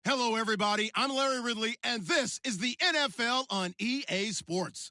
Hello, everybody. I'm Larry Ridley, and this is the NFL on EA Sports.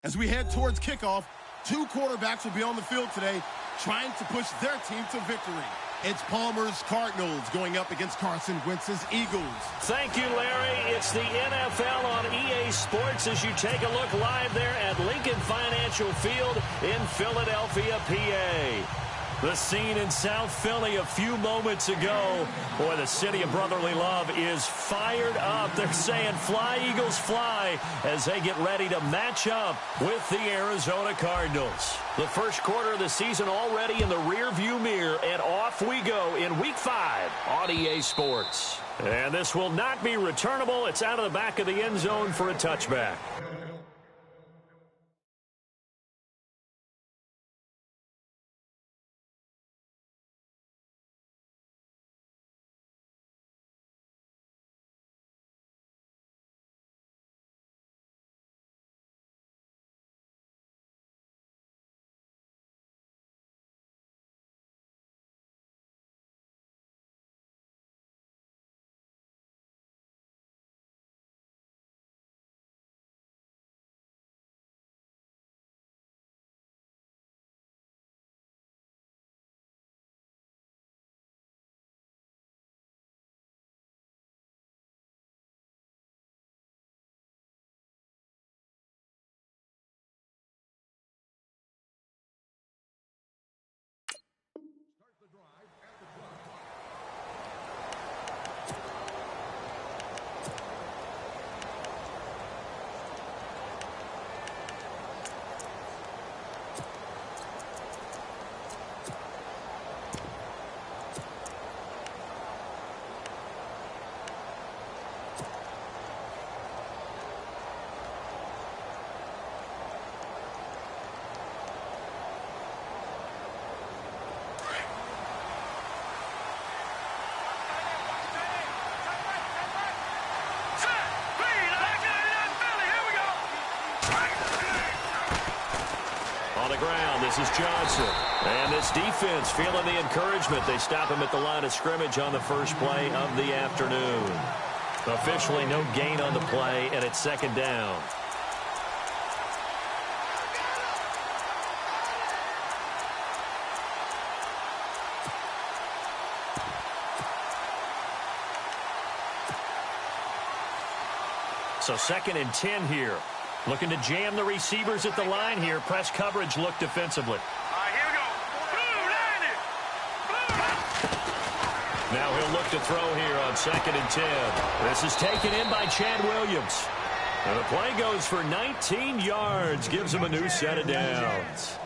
As we head towards kickoff, two quarterbacks will be on the field today trying to push their team to victory. It's Palmer's Cardinals going up against Carson Wentz's Eagles. Thank you, Larry. It's the NFL on EA Sports as you take a look live there at Lincoln Financial Field in Philadelphia, PA. The scene in South Philly a few moments ago. Boy, the city of brotherly love is fired up. They're saying, "Fly, Eagles, fly," as they get ready to match up with the Arizona Cardinals. The first quarter of the season already in the rearview mirror, and off we go in Week 5 on EA Sports. And this will not be returnable. It's out of the back of the end zone for a touchback. Ground. This is Johnson. And this defense feeling the encouragement. They stop him at the line of scrimmage on the first play of the afternoon. Officially no gain on the play, and it's second down. So 2nd and 10 here. Looking to jam the receivers at the line here. Press coverage look defensively. Here we go. Blue, landed. Blue. Now he'll look to throw here on 2nd and 10. This is taken in by Chad Williams. And the play goes for 19 yards. Gives him a new set of downs.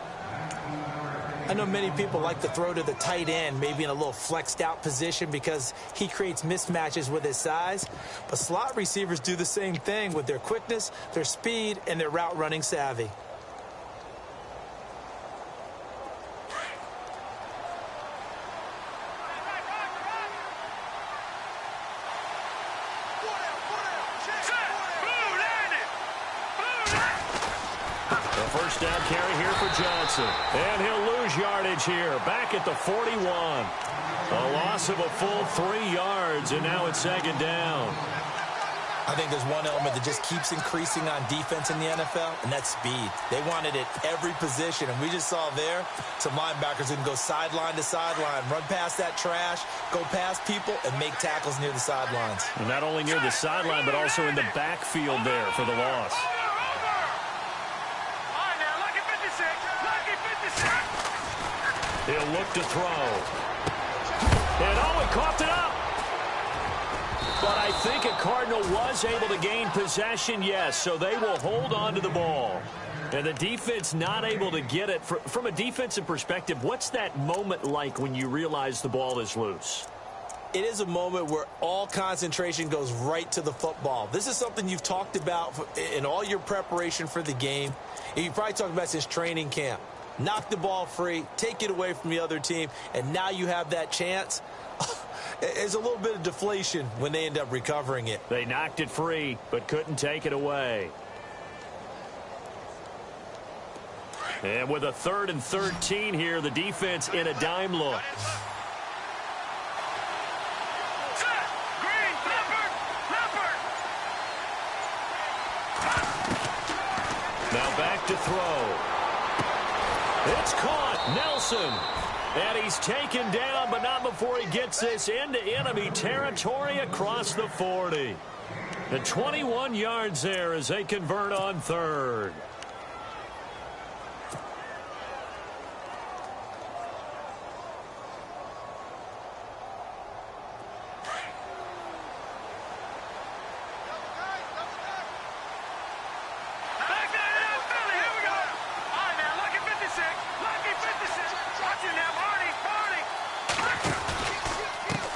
I know many people like to throw to the tight end, maybe in a little flexed out position because he creates mismatches with his size. But slot receivers do the same thing with their quickness, their speed, and their route running savvy. First down carry here for Johnson. And he'll lose yardage here. Back at the 41. A loss of a full 3 yards, and now it's 2nd down. I think there's one element that just keeps increasing on defense in the NFL, and that's speed. They want it at every position, and we just saw there some linebackers who can go sideline to sideline, run past that trash, go past people, and make tackles near the sidelines. And not only near the sideline, but also in the backfield there for the loss. He'll look to throw. And he coughed it up. But I think a Cardinal was able to gain possession, yes, so they will hold on to the ball. And the defense not able to get it. From a defensive perspective, what's that moment like when you realize the ball is loose? It is a moment where all concentration goes right to the football. This is something you've talked about in all your preparation for the game. And you probably talked about since training camp. Knock the ball free, take it away from the other team, and now you have that chance. There's a little bit of deflation when they end up recovering it. They knocked it free, but couldn't take it away. And with a 3rd and 13 here, the defense in a dime look. Green to throw. It's caught. Nelson. And he's taken down, but not before he gets this into enemy territory across the 40. The 21 yards there as they convert on third.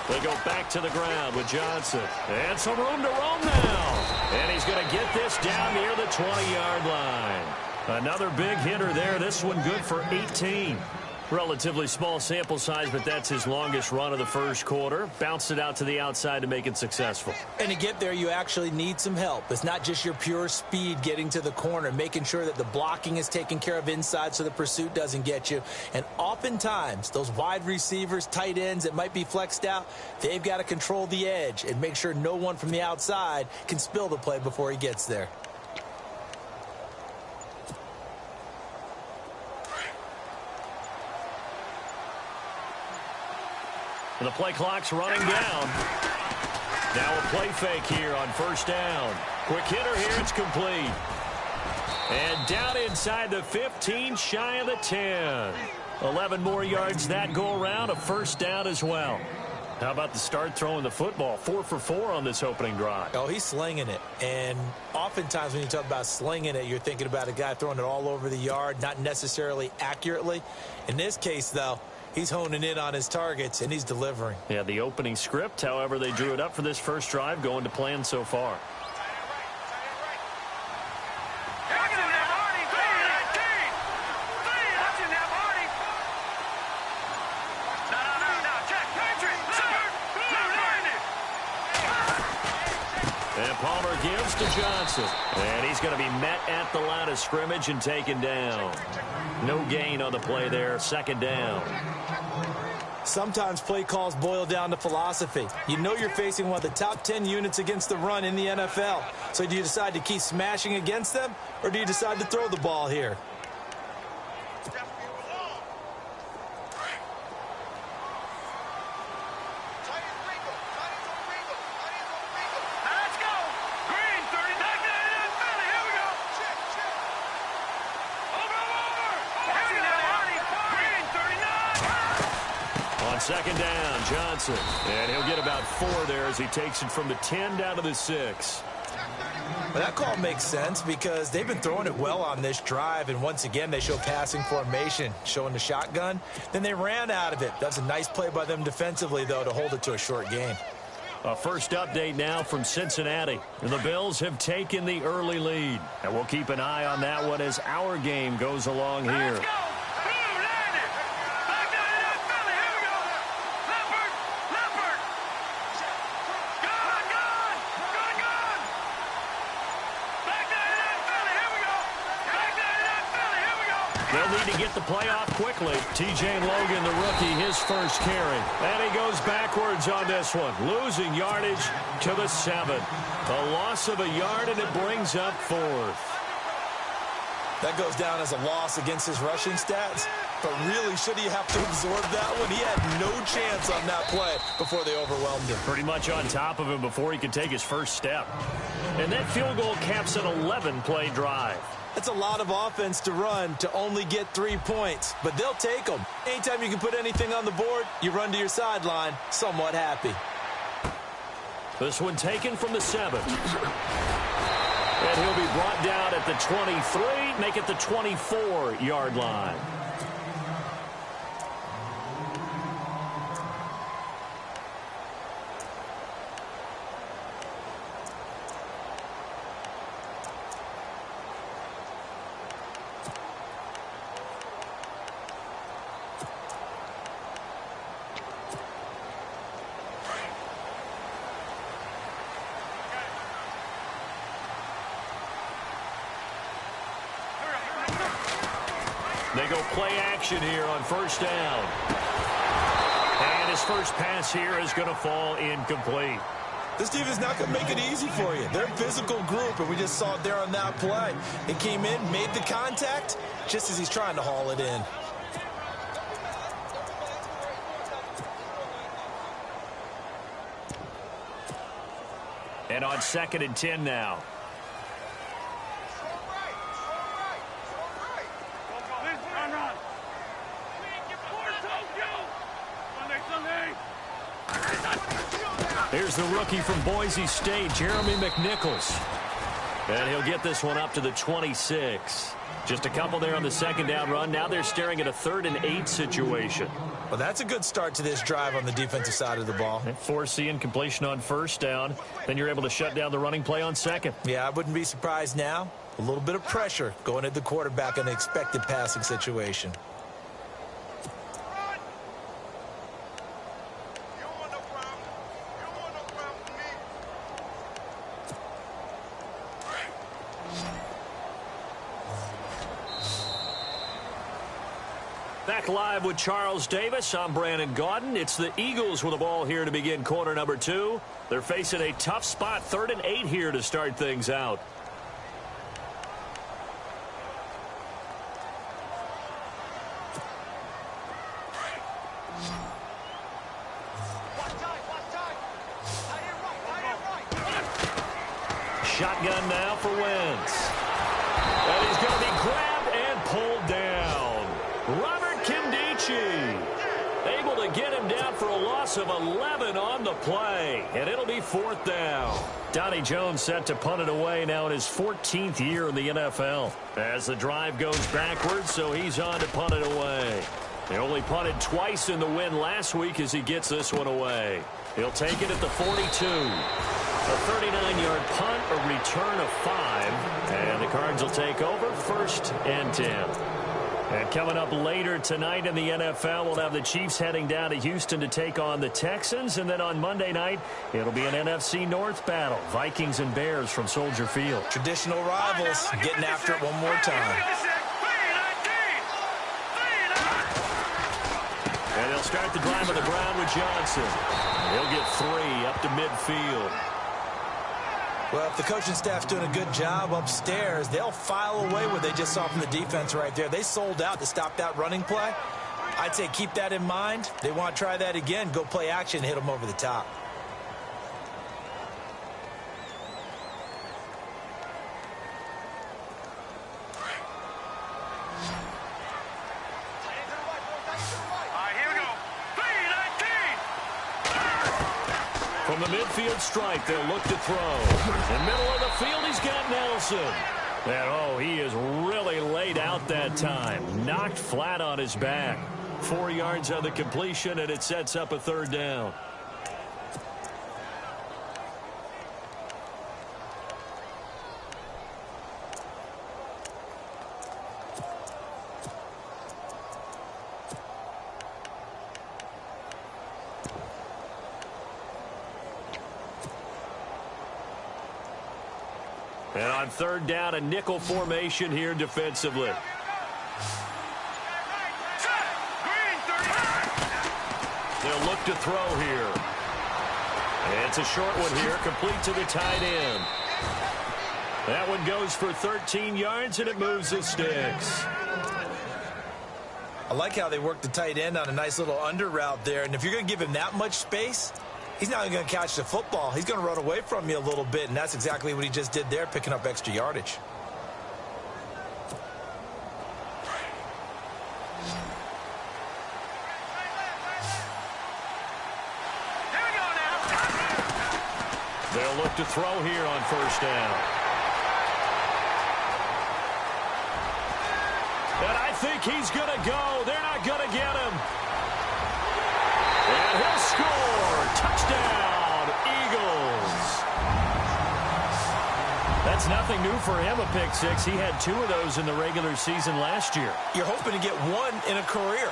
They go back to the ground with Johnson. And some room to roam now. And he's going to get this down near the 20-yard line. Another big hitter there. This one good for 18. Relatively small sample size, but that's his longest run of the first quarter. Bounced it out to the outside to make it successful. And to get there, you actually need some help. It's not just your pure speed getting to the corner, making sure that the blocking is taken care of inside so the pursuit doesn't get you. And oftentimes, those wide receivers, tight ends that might be flexed out, they've got to control the edge and make sure no one from the outside can spill the play before he gets there. And the play clock's running down. Now a play fake here on first down. Quick hitter here, it's complete. And down inside the 15, shy of the 10. 11 more yards that go around, a first down as well. How about the start throwing the football? 4 for 4 on this opening drive. Oh, he's slinging it. And oftentimes when you talk about slinging it, you're thinking about a guy throwing it all over the yard, not necessarily accurately. In this case, though, he's honing in on his targets, and he's delivering. Yeah, the opening script, however, they drew it up for this first drive, going to plan so far. And Palmer gives to Johnson. And he's going to be met at the line of scrimmage and taken down. No gain on the play there, second down. Sometimes play calls boil down to philosophy. You know you're facing one of the top 10 units against the run in the NFL. So do you decide to keep smashing against them, or do you decide to throw the ball here? Second down, Johnson. And he'll get about 4 there as he takes it from the 10 down to the 6. Well, that call makes sense because they've been throwing it well on this drive, and once again they show passing formation, showing the shotgun. Then they ran out of it. That's a nice play by them defensively, though, to hold it to a short gain. A first update now from Cincinnati. The Bills have taken the early lead, and we'll keep an eye on that one as our game goes along here. They'll need to get the play off quickly. T.J. Logan, the rookie, his first carry. And he goes backwards on this one, losing yardage to the 7. A loss of a yard, and it brings up 4th. That goes down as a loss against his rushing stats. But really, should he have to absorb that one? He had no chance on that play before they overwhelmed him. Pretty much on top of him before he could take his first step. And that field goal caps an 11-play drive. That's a lot of offense to run to only get 3 points, but they'll take them. Anytime you can put anything on the board, you run to your sideline somewhat happy. This one taken from the 7. And he'll be brought down at the 23, make it the 24-yard line. They go play action here on first down. And his first pass here is going to fall incomplete. This defense is not going to make it easy for you. They're a physical group, and we just saw it there on that play. It came in, made the contact, just as he's trying to haul it in. And on 2nd and 10 now. Here's the rookie from Boise State, Jeremy McNichols. And he'll get this one up to the 26. Just a couple there on the 2nd down run. Now they're staring at a 3rd and 8 situation. Well, that's a good start to this drive on the defensive side of the ball. Forcing completion on 1st down. Then you're able to shut down the running play on 2nd. Yeah, I wouldn't be surprised now. A little bit of pressure going at the quarterback in an expected passing situation. Back live with Charles Davis. I'm Brandon Gaudin. It's the Eagles with the ball here to begin quarter number 2. They're facing a tough spot, 3rd and 8 here to start things out. Shotgun now for Wentz. And he's going to be grabbed and pulled down. Robert able to get him down for a loss of 11 on the play, and it'll be 4th down. Donnie Jones set to punt it away now in his 14th year in the NFL. As the drive goes backwards, so he's on to punt it away. He only punted twice in the win last week as he gets this one away. He'll take it at the 42. A 39-yard punt, a return of 5, and the Cards will take over 1st and 10. And coming up later tonight in the NFL, we'll have the Chiefs heading down to Houston to take on the Texans. And then on Monday night, it'll be an NFC North battle. Vikings and Bears from Soldier Field. Traditional rivals getting after it one more time. And they'll start the drive on the ground with Johnson. He'll get 3 up to midfield. Well, if the coaching staff's doing a good job upstairs, they'll file away what they just saw from the defense right there. They sold out to stop that running play. I'd say keep that in mind. They want to try that again. Go play action, hit them over the top. From the midfield strike, they'll look to throw. In the middle of the field, he's got Nelson. And, he is really laid out that time. Knocked flat on his back. 4 yards on the completion, and it sets up a 3rd down. And on 3rd down, a nickel formation here defensively. They'll look to throw here. And it's a short one here, complete to the tight end. That one goes for 13 yards, and it moves the sticks. I like how they work the tight end on a nice little under route there. And if you're going to give him that much space, he's not going to catch the football. He's going to run away from you a little bit, and that's exactly what he just did there, picking up extra yardage. They'll look to throw here on 1st down. And I think he's going to go. They're not going to get him. And he'll score. Touchdown, Eagles. That's nothing new for him, a pick 6. He had 2 of those in the regular season last year. You're hoping to get 1 in a career,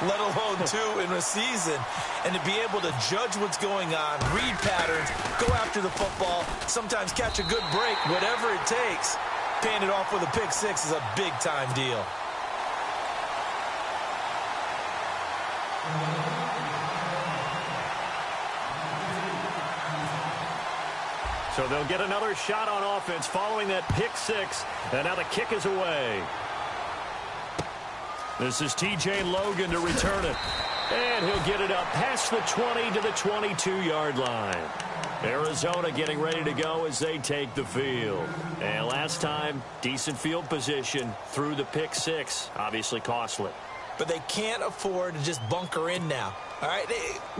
let alone 2 in a season. And to be able to judge what's going on, read patterns, go after the football, sometimes catch a good break, whatever it takes, paying it off with a pick 6 is a big-time deal. So they'll get another shot on offense following that pick six. And now the kick is away. This is T.J. Logan to return it. And he'll get it up past the 20 to the 22-yard line. Arizona getting ready to go as they take the field. And last time, decent field position through the pick six. Obviously costly. But they can't afford to just bunker in now. All right,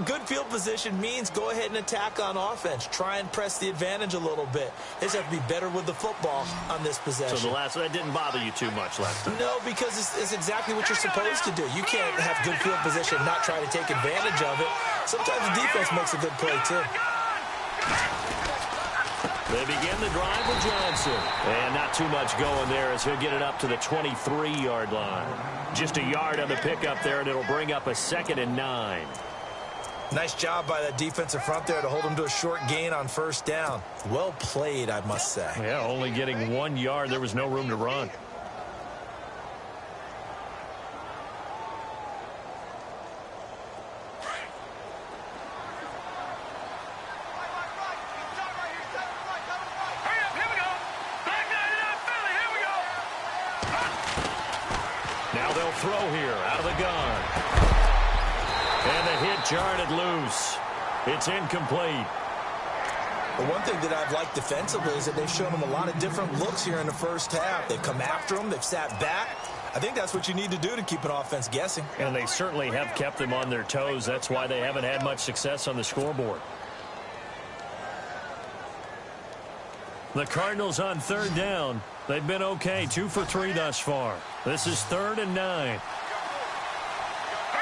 good field position means go ahead and attack on offense. Try and press the advantage a little bit. They just have to be better with the football on this possession. So that didn't bother you too much last time? No, because it's exactly what you're supposed to do. You can't have good field position and not try to take advantage of it. Sometimes the defense makes a good play, too. They begin the drive with Johnson. And not too much going there as he'll get it up to the 23-yard line. Just a yard on the pickup there, and it'll bring up a 2nd and 9. Nice job by that defensive front there to hold him to a short gain on first down. Well played, I must say. Yeah, only getting 1 yard. There was no room to run. Throw here out of the gun. And the hit jarred it loose. It's incomplete. Well, one thing that I've liked defensively is that they've shown them a lot of different looks here in the first half. They've come after them. They've sat back. I think that's what you need to do to keep an offense guessing. And they certainly have kept them on their toes. That's why they haven't had much success on the scoreboard. The Cardinals on 3rd down. They've been okay, 2 for 3 thus far. This is 3rd and 9. Hurry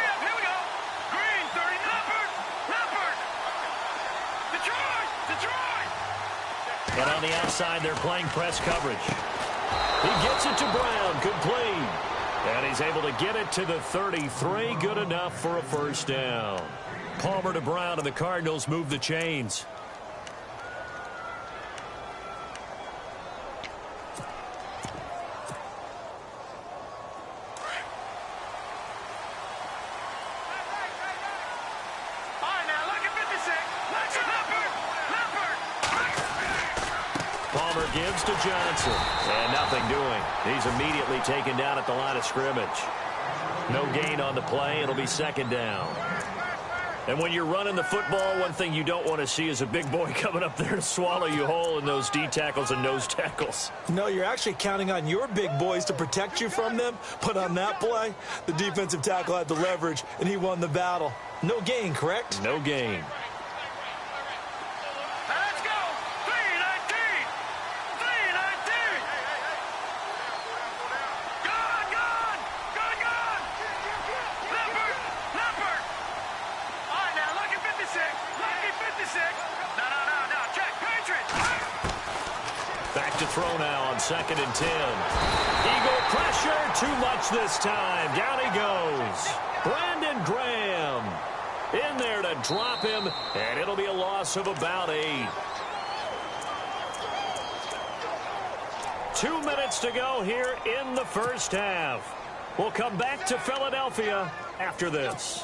up, here we go. Green, 30, Leopard. Detroit. And on the outside, they're playing press coverage. He gets it to Brown, complete. And he's able to get it to the 33, good enough for a first down. Palmer to Brown, and the Cardinals move the chains. Gives to Johnson. And nothing doing. He's immediately taken down at the line of scrimmage. No gain on the play. It'll be 2nd down. And when you're running the football, one thing you don't want to see is a big boy coming up there to swallow you whole in those D tackles and nose tackles. No, you're actually counting on your big boys to protect you from them. But on that play, the defensive tackle had the leverage, and he won the battle. No gain, correct? No gain. Throw now on 2nd and 10. Eagle pressure, too much this time. Down he goes. Brandon Graham in there to drop him, and it'll be a loss of about 8. 2 minutes to go here in the first half. We'll come back to Philadelphia after this.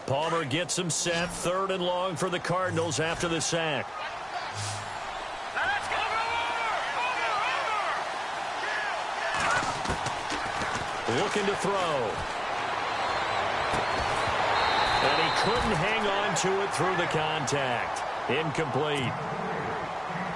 Palmer gets him set. 3rd and long for the Cardinals after the sack. Looking to throw. And he couldn't hang on to it through the contact. Incomplete.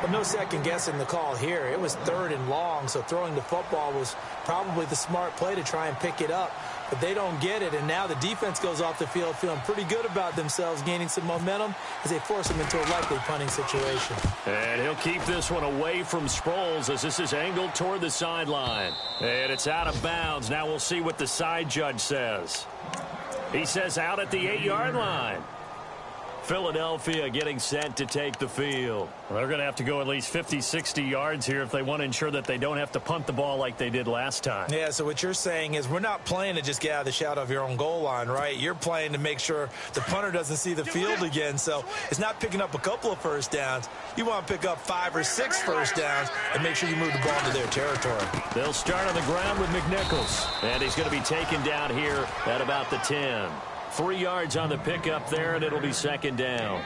But no second guessing the call here. It was 3rd and long, so throwing the football was probably the smart play to try and pick it up. But they don't get it, and now the defense goes off the field feeling pretty good about themselves, gaining some momentum as they force them into a likely punting situation. And he'll keep this one away from Sproles as this is angled toward the sideline. And it's out of bounds. Now we'll see what the side judge says. He says out at the 8-yard line. Philadelphia getting set to take the field. Well, they're going to have to go at least 50, 60 yards here if they want to ensure that they don't have to punt the ball like they did last time. Yeah, so what you're saying is we're not playing to just get out of the shadow of your own goal line, right? You're playing to make sure the punter doesn't see the field again. So it's not picking up a couple of first downs. You want to pick up 5 or 6 first downs and make sure you move the ball into their territory. They'll start on the ground with McNichols. And he's going to be taken down here at about the 10. 3 yards on the pickup there, and it'll be second down.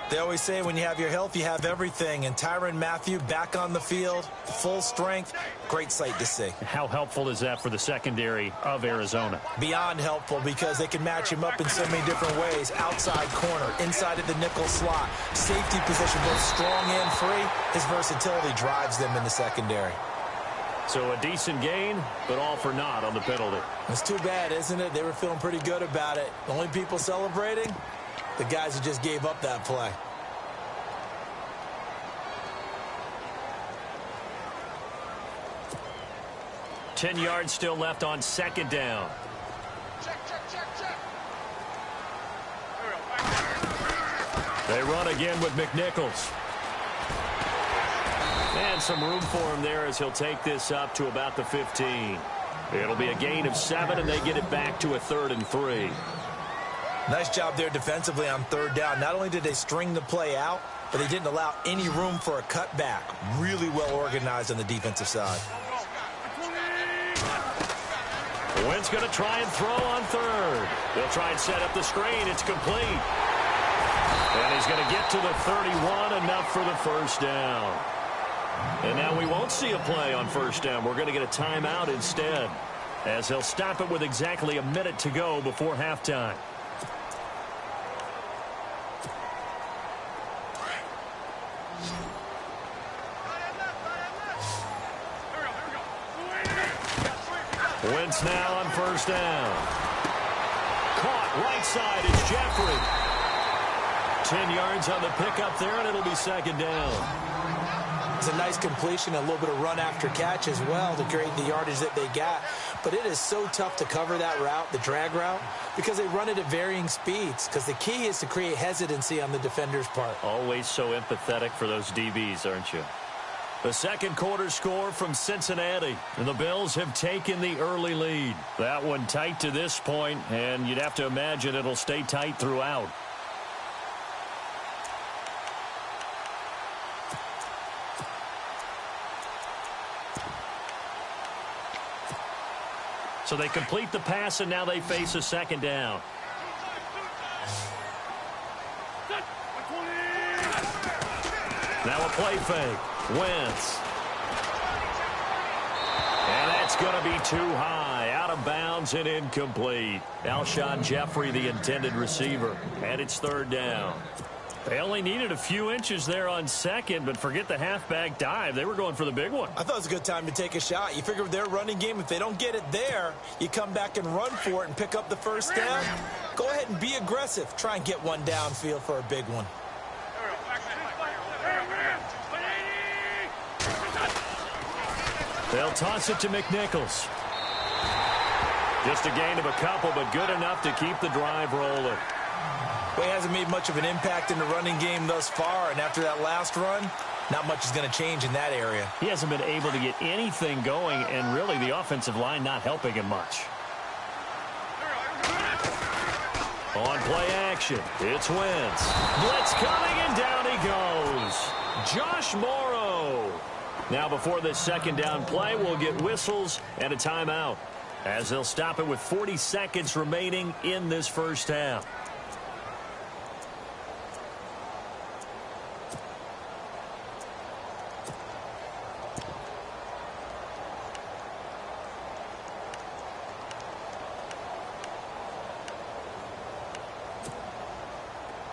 They always say when you have your health, you have everything. And Tyrann Mathieu back on the field, full strength. Great sight to see. How helpful is that for the secondary of Arizona? Beyond helpful, because they can match him up in so many different ways. Outside corner, inside of the nickel slot, safety position, both strong and free. His versatility drives them in the secondary. So a decent gain, but all for naught on the penalty. It's too bad, isn't it? They were feeling pretty good about it. The only people celebrating? The guys who just gave up that play. Ten yards still left on second down. Check. They run again with McNichols. And some room for him there as he'll take this up to about the 15. It'll be a gain of 7, and they get it back to a 3rd and 3. Nice job there defensively on 3rd down. Not only did they string the play out, but they didn't allow any room for a cutback. Really well organized on the defensive side. Wentz going to try and throw on 3rd. They'll try and set up the screen. It's complete. And he's going to get to the 31, enough for the first down. And now we won't see a play on first down. We're going to get a timeout instead, as he'll stop it with exactly a minute to go before halftime. Wentz now on first down. Caught right side. It's Jeffrey. 10 yards on the pickup there, and it'll be second down. It's a nice completion, a little bit of run after catch as well to create the yardage that they got. But it is so tough to cover that route, the drag route, because they run it at varying speeds. Because the key is to create hesitancy on the defender's part. Always so empathetic for those DBs, aren't you? The second quarter score from Cincinnati, and the Bills have taken the early lead. That one tight to this point, and you'd have to imagine it'll stay tight throughout. So they complete the pass, and now they face a second down. Now a play fake. Wentz. And that's going to be too high. Out of bounds and incomplete. Alshon Jeffrey, the intended receiver. And it's 3rd down. They only needed a few inches there on second, but forget the halfback dive. They were going for the big one. I thought it was a good time to take a shot. You figure with their running game, if they don't get it there, you come back and run for it and pick up the first down. Go ahead and be aggressive. Try and get one downfield for a big one. They'll toss it to McNichols. Just a gain of a couple, but good enough to keep the drive rolling. Well, he hasn't made much of an impact in the running game thus far, and after that last run, not much is going to change in that area. He hasn't been able to get anything going, and really the offensive line not helping him much. On play action, it's Wentz. Blitz coming, and down he goes. Josh Morrow. Now before this second down play, we'll get whistles and a timeout, as they'll stop it with 40 seconds remaining in this first half.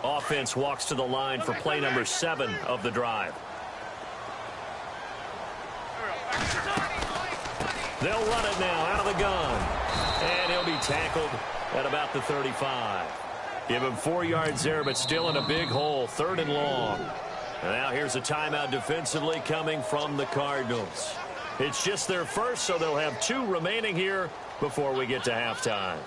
Offense walks to the line for play number 7 of the drive. They'll run it now out of the gun. And he'll be tackled at about the 35. Give him 4 yards there, but still in a big hole. 3rd and long. And now here's a timeout defensively coming from the Cardinals. It's just their first, so they'll have 2 remaining here before we get to halftime.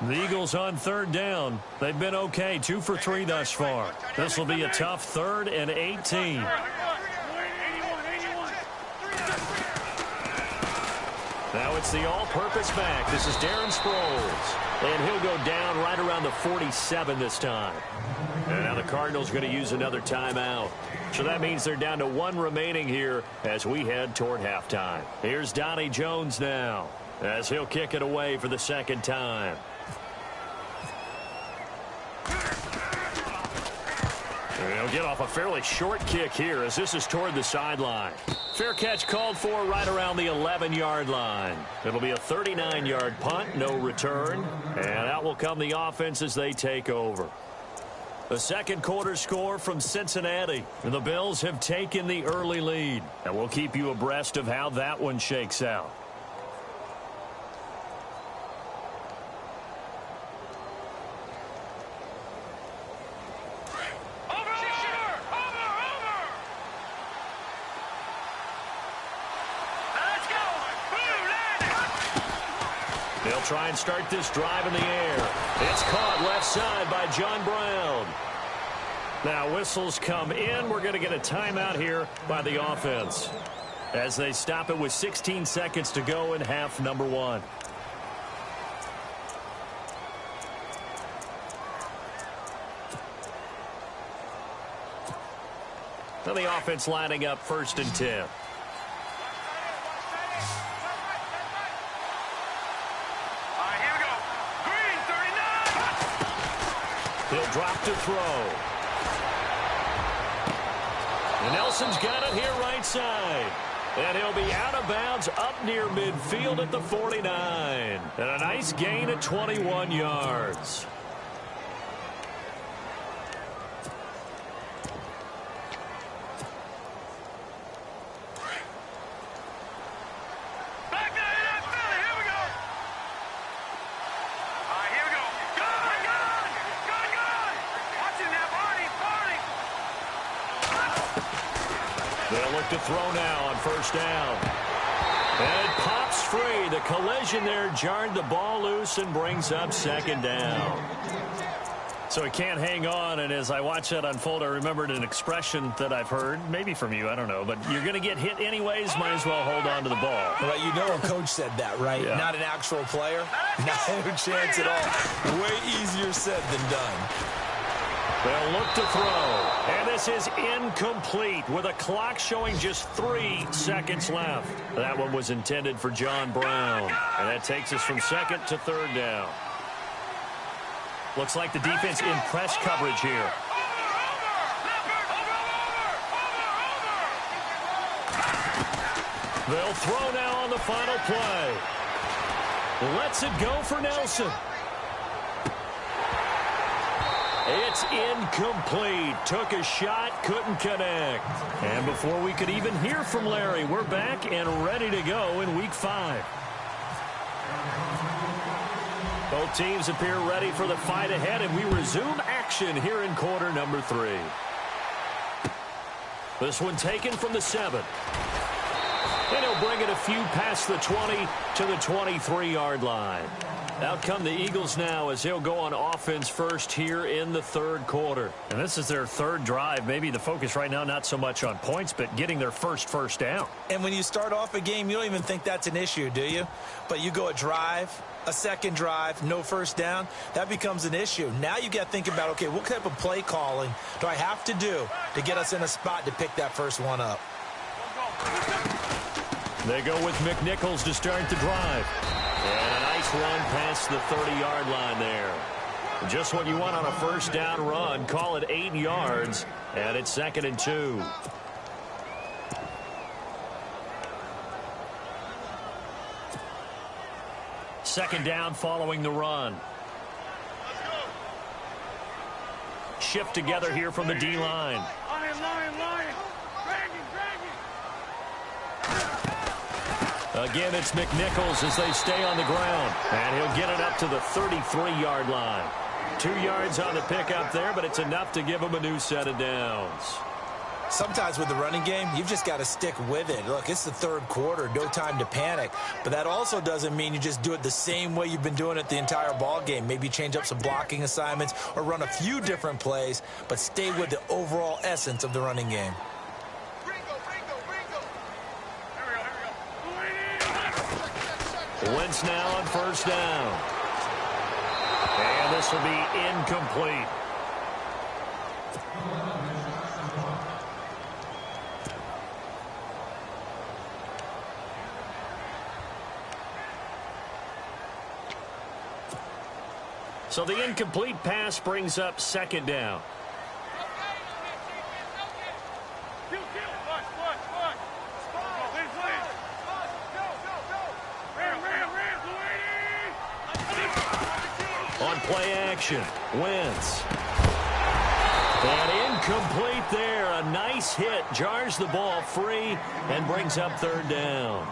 The Eagles on 3rd down. They've been okay, 2 for 3 thus far. This will be a tough 3rd and 18. Now it's the all-purpose back. This is Darren Sproles. And he'll go down right around the 47 this time. And now the Cardinals going to use another timeout. So that means they're down to one remaining here as we head toward halftime. Here's Donnie Jones now as he'll kick it away for the second time. He'll get off a fairly short kick here as this is toward the sideline. Fair catch called for right around the 11-yard line. It'll be a 39-yard punt, no return. And out will come the offense as they take over. The second quarter score from Cincinnati. The Bills have taken the early lead. And we'll keep you abreast of how that one shakes out. They'll try and start this drive in the air. It's caught left side by John Brown. Now whistles come in. We're going to get a timeout here by the offense as they stop it with 16 seconds to go in half number one. Now the offense lining up 1st and 10. He'll drop to throw. And Nelson's got it here right side. And he'll be out of bounds up near midfield at the 49. And a nice gain at 21 yards. They'll look to throw now on 1st down. And it pops free. The collision there jarred the ball loose and brings up 2nd down. So he can't hang on, and as I watch that unfold, I remembered an expression that I've heard, maybe from you, I don't know, but you're going to get hit anyways, might as well hold on to the ball. Right, you know a coach said that, right? Yeah. Not an actual player. No chance at all. Way easier said than done. They'll look to throw. And this is incomplete with a clock showing just 3 seconds left. That one was intended for John Brown. And that takes us from 2nd to 3rd down. Looks like the defense in press coverage here. They'll throw now on the final play. Lets it go for Nelson. It's incomplete. Took a shot, couldn't connect. And before we could even hear from Larry, we're back and ready to go in Week 5. Both teams appear ready for the fight ahead, and we resume action here in quarter number 3. This one taken from the 7. And he'll bring it a few past the 20 to the 23-yard line. Out come the Eagles now as he'll go on offense first here in the 3rd quarter. And this is their 3rd drive. Maybe the focus right now not so much on points, but getting their first down. And when you start off a game, you don't even think that's an issue, do you? But you go a drive, a 2nd drive, no 1st down, that becomes an issue. Now you got to think about, okay, what type of play calling do I have to do to get us in a spot to pick that first one up? They go with McNichols to start the drive. And a nice run past the 30-yard line there. Just what you want on a 1st down run. Call it 8 yards, and it's 2nd and 2. Second down following the run. Shift together here from the D-line. Again, it's McNichols as they stay on the ground. And he'll get it up to the 33-yard line. 2 yards on the pickup there, but it's enough to give him a new set of downs. Sometimes with the running game, you've just got to stick with it. Look, it's the 3rd quarter, no time to panic. But that also doesn't mean you just do it the same way you've been doing it the entire ball game. Maybe change up some blocking assignments or run a few different plays, but stay with the overall essence of the running game. Wentz now on 1st down. And this will be incomplete. So the incomplete pass brings up second down. On play action, Wentz. And incomplete there. A nice hit. Jars the ball free and brings up third down.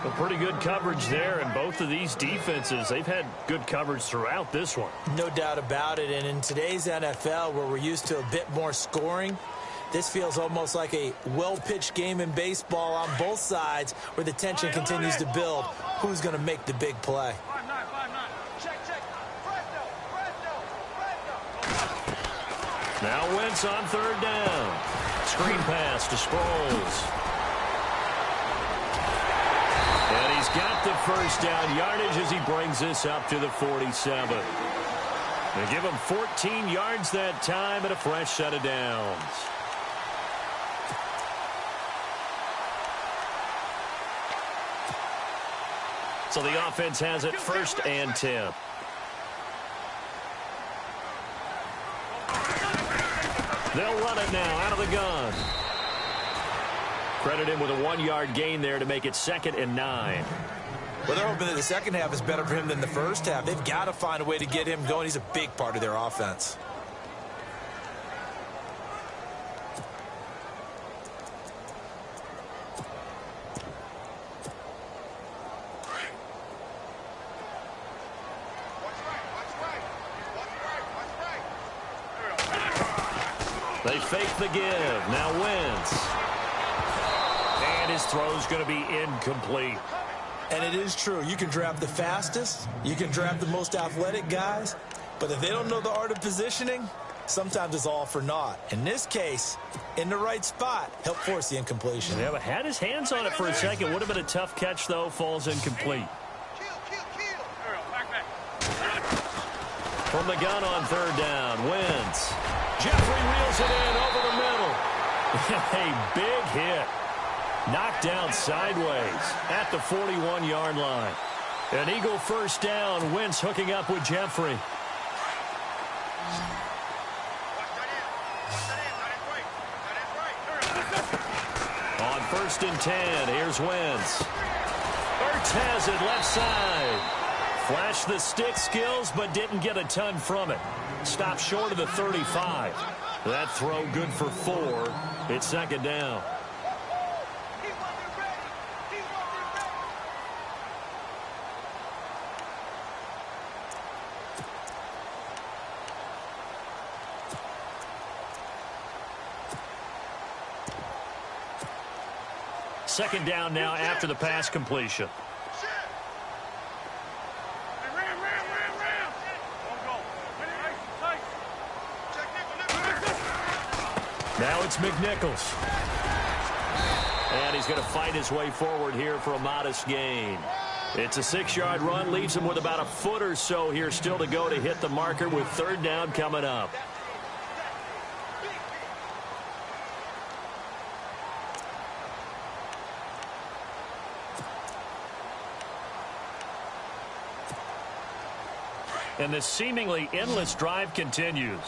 A pretty good coverage there, and both of these defenses, they've had good coverage throughout this one. No doubt about it, and in today's NFL, where we're used to a bit more scoring, this feels almost like a well-pitched game in baseball on both sides where the tension continues to build. Who's going to make the big play? Now Wentz on third down. Screen pass to Sproles. And he's got the first down yardage as he brings this up to the 47. They give him 14 yards that time and a fresh set of downs. So the offense has it first and 10. They'll run it now out of the gun. Credit him with a 1-yard gain there to make it 2nd and 9. Well, they're hoping that the second half is better for him than the first half. They've got to find a way to get him going. He's a big part of their offense. They fake the give. Now Wentz. And his throw's going to be incomplete. And it is true. You can draft the fastest. You can draft the most athletic guys. But if they don't know the art of positioning, sometimes it's all for naught. In this case, in the right spot, help force the incompletion. Yeah, but had his hands on it for a second. Would have been a tough catch, though. Falls incomplete. From the gun on third down, Wentz. Jeffrey reels it in over the middle. A big hit. Knocked down sideways at the 41-yard line. An Eagle first down. Wentz hooking up with Jeffrey. On 1st and 10, here's Wentz. Ertz has it left side. Flashed the stick skills, but didn't get a ton from it. Stopped short of the 35. That throw good for 4. It's 2nd down. Second down now after the pass completion. Now it's McNichols. And he's going to fight his way forward here for a modest gain. It's a 6-yard run. Leaves him with about a foot or so here still to go to hit the marker with third down coming up. And this seemingly endless drive continues.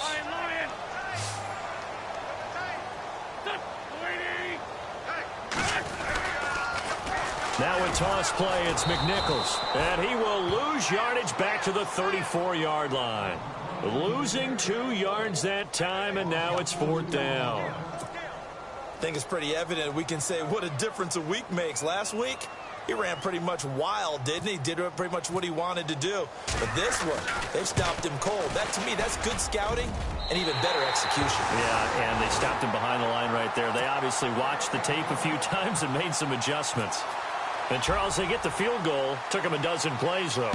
Now a toss play, it's McNichols. And he will lose yardage back to the 34-yard line. Losing 2 yards that time, and now it's 4th down. I think it's pretty evident we can say what a difference a week makes. Last week, he ran pretty much wild, didn't he? Did pretty much what he wanted to do. But this one, they've stopped him cold. That, to me, that's good scouting and even better execution. Yeah, and they stopped him behind the line right there. They obviously watched the tape a few times and made some adjustments. And, Charles, they get the field goal. Took him a dozen plays, though.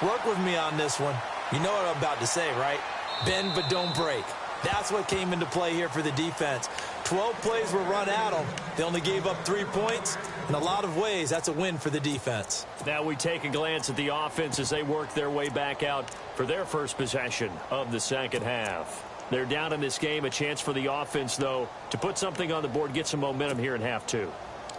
Work with me on this one. You know what I'm about to say, right? Bend but don't break. That's what came into play here for the defense. 12 plays were run at them. They only gave up 3 points. In a lot of ways, that's a win for the defense. Now we take a glance at the offense as they work their way back out for their first possession of the second half. They're down in this game. A chance for the offense, though, to put something on the board, get some momentum here in half 2.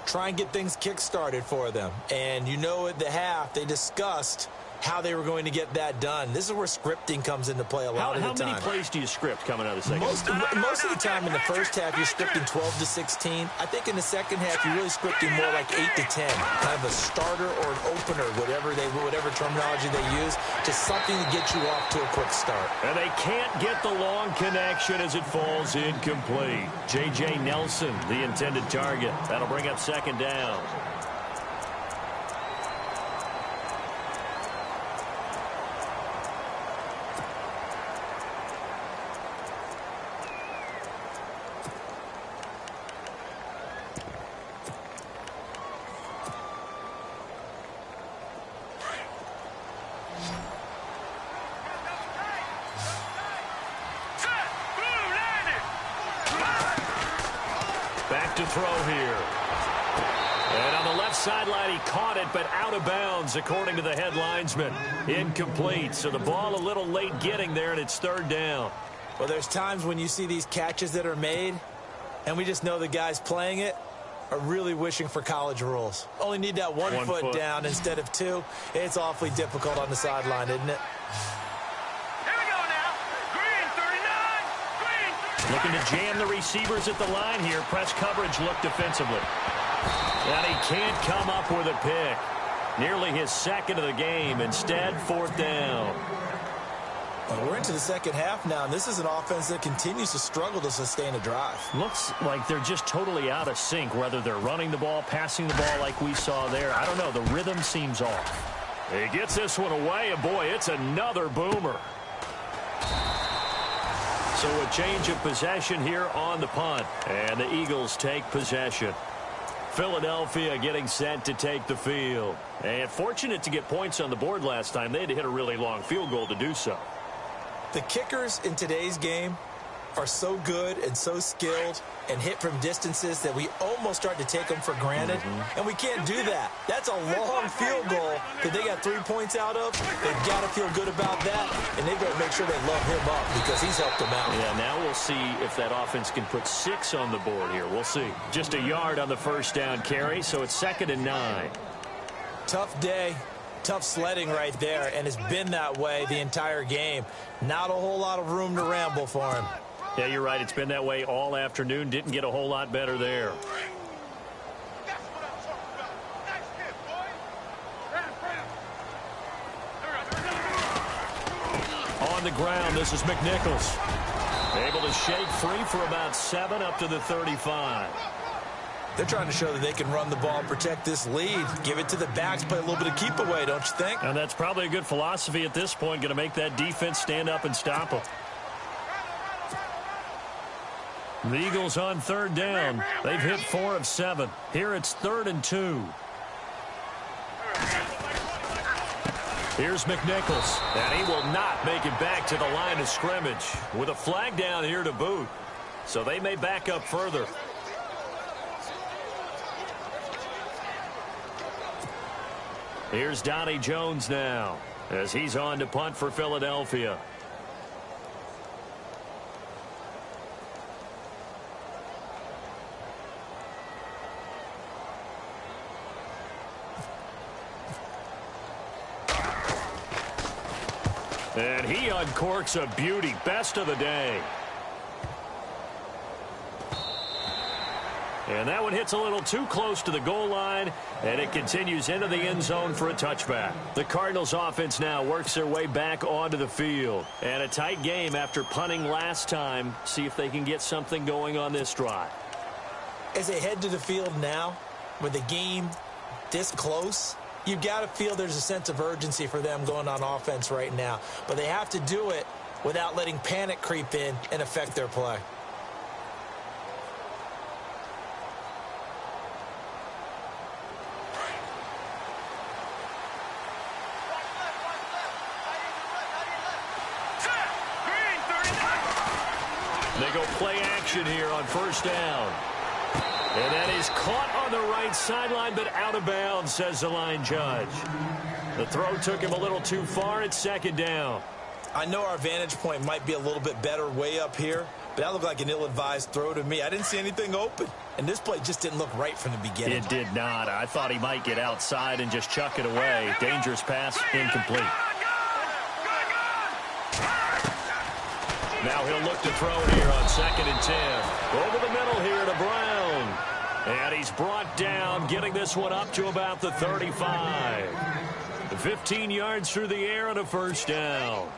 Try and get things kick-started for them. And you know at the half, they discussed how they were going to get that done. This is where scripting comes into play a lot of the time. How many plays do you script coming out of the second? Most of the time in the first half, you're scripting 12 to 16. I think in the second half, you're really scripting more like 8 to 10. Kind of a starter or an opener, whatever terminology they use, just something to get you off to a quick start. And they can't get the long connection as it falls incomplete. J.J. Nelson, the intended target. That'll bring up second down. Back to throw here. And on the left sideline, he caught it, but out of bounds, according to the head linesman. Incomplete, so the ball a little late getting there, and it's third down. Well, there's times when you see these catches that are made, and we just know the guys playing it are really wishing for college rules. Only need that one foot down instead of two. It's awfully difficult on the sideline, isn't it? Looking to jam the receivers at the line here. Press coverage look defensively. And he can't come up with a pick. Nearly his second of the game. Instead, fourth down. Well, we're into the second half now, and this is an offense that continues to struggle to sustain a drive. Looks like they're just totally out of sync, whether they're running the ball, passing the ball like we saw there. I don't know. The rhythm seems off. He gets this one away, and boy, it's another boomer. So a change of possession here on the punt, and the Eagles take possession. Philadelphia getting set to take the field. And fortunate to get points on the board last time. They had to hit a really long field goal to do so. The kickers in today's game are so good and so skilled and hit from distances that we almost start to take them for granted, and we can't do that. That's a long field goal that they got 3 points out of. They've got to feel good about that, and they've got to make sure they love him up because he's helped them out. Yeah, now we'll see if that offense can put 6 on the board here. We'll see. Just a yard on the first down carry, so it's 2nd and 9. Tough day. Tough sledding right there, and it's been that way the entire game. Not a whole lot of room to ramble for him. Yeah, you're right. It's been that way all afternoon. Didn't get a whole lot better there. On the ground, this is McNichols. Able to shake free for about 7 up to the 35. They're trying to show that they can run the ball and protect this lead. Give it to the backs, play a little bit of keep away, don't you think? And that's probably a good philosophy at this point. Going to make that defense stand up and stop them. The Eagles on third down. They've hit 4 of 7. Here it's 3rd and 2. Here's McNichols. And he will not make it back to the line of scrimmage with a flag down here to boot. So they may back up further. Here's Donnie Jones now as he's on to punt for Philadelphia. And he uncorks a beauty. Best of the day. And that one hits a little too close to the goal line, and it continues into the end zone for a touchback. The Cardinals offense now works their way back onto the field. And a tight game after punting last time. See if they can get something going on this drive. As they head to the field now, with the game this close, you've got to feel there's a sense of urgency for them going on offense right now. But they have to do it without letting panic creep in and affect their play. They go play action here on first down. And that is caught on the right sideline, but out of bounds, says the line judge. The throw took him a little too far. It's 2nd down. I know our vantage point might be a little bit better way up here, But that looked like an ill-advised throw to me. I didn't see anything open. And this play just didn't look right from the beginning. It did not. I thought he might get outside and just chuck it away. Dangerous pass, incomplete. Now he'll look to throw it here on 2nd and 10. Over the middle here to Brown. And he's brought down, getting this one up to about the 35. 15 yards through the air and a first down.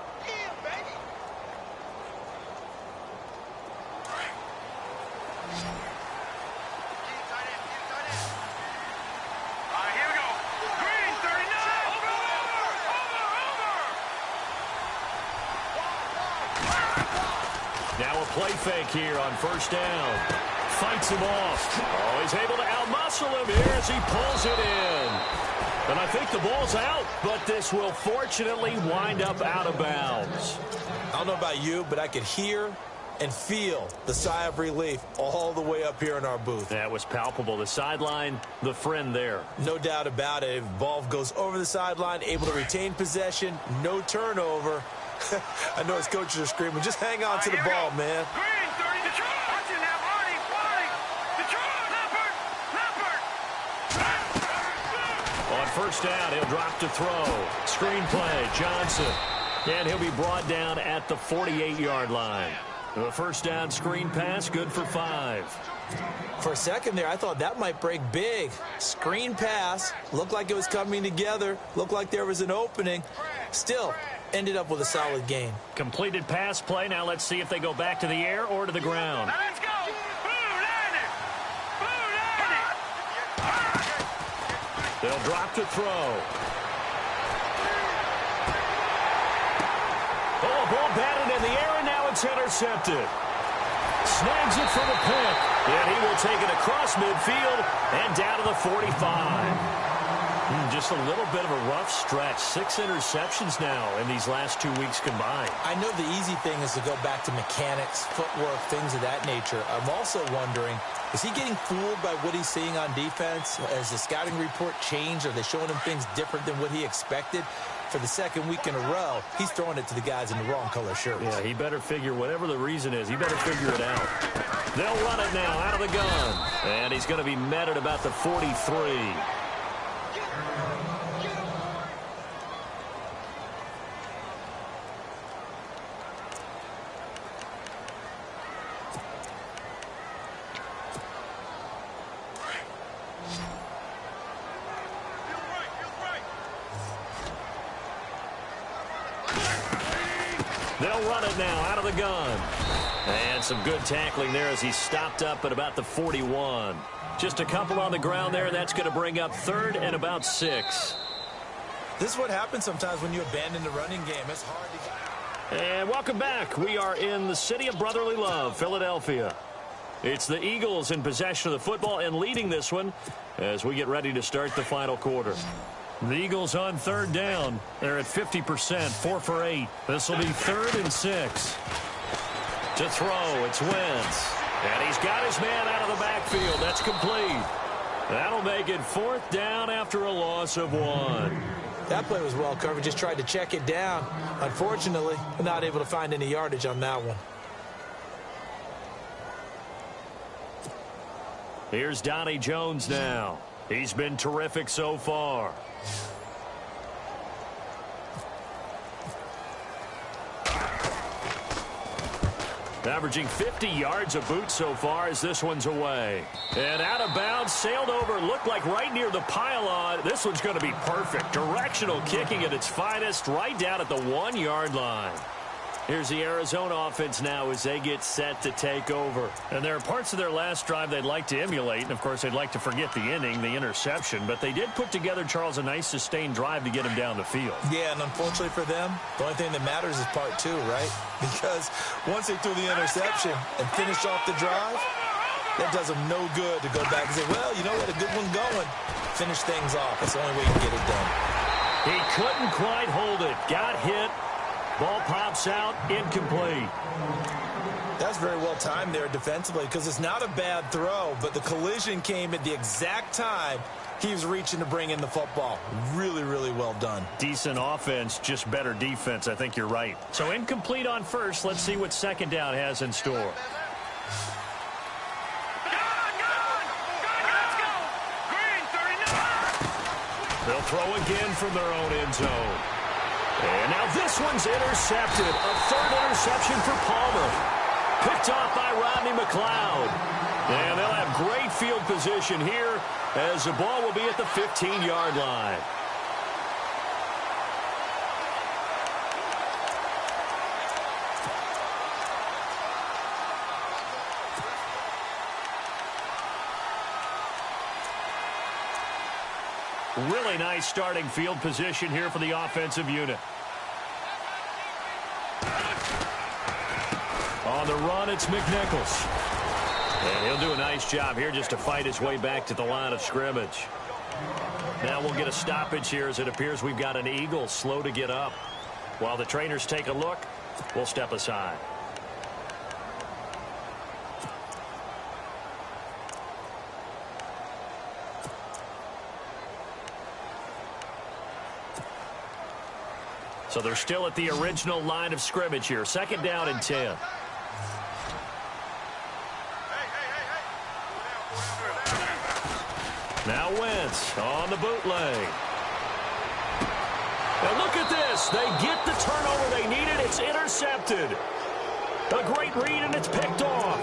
Now a play fake here on first down. Fights him off. Oh, he's able to outmuscle him here as he pulls it in. And I think the ball's out, but this will fortunately wind up out of bounds. I don't know about you, but I could hear and feel the sigh of relief all the way up here in our booth. That was palpable. The sideline, the friend there. No doubt about it. If ball goes over the sideline, able to retain possession, no turnover. I know his coaches are screaming, just hang on to the ball, man. On first down, he'll drop to throw. Screen play, Johnson. And he'll be brought down at the 48-yard line. The first down screen pass, good for 5. For a second there, I thought that might break big. Screen pass, looked like it was coming together, looked like there was an opening. Still, ended up with a solid gain. Completed pass play. Now let's see if they go back to the air or to the ground. Now let's go. They'll drop to throw. Oh, ball batted in the air, and now it's intercepted. Snags it for the pick, and he will take it across midfield and down to the 45. Just a little bit of a rough stretch. 6 interceptions now in these last 2 weeks combined. I know the easy thing is to go back to mechanics, footwork, things of that nature. I'm also wondering, is he getting fooled by what he's seeing on defense? Has the scouting report changed? Are they showing him things different than what he expected? For the second week in a row, he's throwing it to the guys in the wrong color shirts. Yeah, he better figure, whatever the reason is, he better figure it out. They'll run it now out of the gun. And he's going to be met at about the 43. They'll run it now out of the gun. And some good tackling there as he stopped up at about the 41. Just a couple on the ground there, and that's going to bring up 3rd and about 6. This is what happens sometimes when you abandon the running game. It's hard to get. And welcome back. We are in the city of brotherly love, Philadelphia. It's the Eagles in possession of the football and leading this one as we get ready to start the final quarter. The Eagles on 3rd down. They're at 50%, 4 for 8. This will be 3rd and 6. To throw, it's Wentz. And he's got his man out of the backfield. That's complete. That'll make it 4th down after a loss of 1. That play was well covered. Just tried to check it down. Unfortunately, not able to find any yardage on that one. Here's Donnie Jones now. He's been terrific so far. Averaging 50 yards a boot so far as this one's away. And out of bounds, sailed over, looked like right near the pylon. This one's going to be perfect. Directional kicking at its finest, right down at the 1-yard line. Here's the Arizona offense now as they get set to take over. And there are parts of their last drive they'd like to emulate. And, of course, they'd like to forget the inning, the interception. But they did put together, Charles, a nice sustained drive to get him down the field. Yeah, and unfortunately for them, the only thing that matters is part 2, right? Because once they threw the interception and finished off the drive, that does them no good to go back and say, well, you know what, a good one going. Finish things off. That's the only way you can get it done. He couldn't quite hold it. Got hit. Ball pops out, incomplete. That's very well timed there defensively because it's not a bad throw, but the collision came at the exact time he was reaching to bring in the football. Really, really well done. Decent offense, just better defense. I think you're right. So incomplete on first. Let's see what second down has in store. They'll throw again from their own end zone. And now this one's intercepted. A third interception for Palmer. Picked off by Rodney McLeod. And they'll have great field position here as the ball will be at the 15-yard line. Really nice starting field position here for the offensive unit. On the run, it's McNichols. And he'll do a nice job here just to fight his way back to the line of scrimmage. Now we'll get a stoppage here as it appears we've got an Eagle slow to get up. While the trainers take a look, we'll step aside. So they're still at the original line of scrimmage here. Second down and 10. Now Wentz on the bootleg. Now look at this. They get the turnover they needed. It's intercepted. A great read, and it's picked off.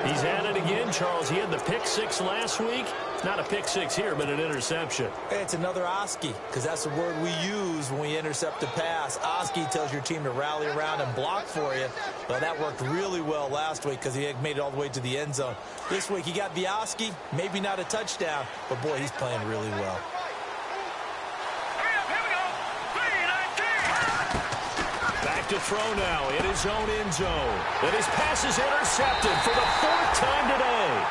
He's at it again, Charles. He had the pick six last week. Not a pick six here, but an interception. Hey, it's another Oski, because that's the word we use when we intercept a pass. Oski tells your team to rally around and block for you. Well, that worked really well last week because he had made it all the way to the end zone. This week, he got the Oski, maybe not a touchdown, but boy, he's playing really well. Back to throw now in his own end zone. And his pass is intercepted for the fourth time today.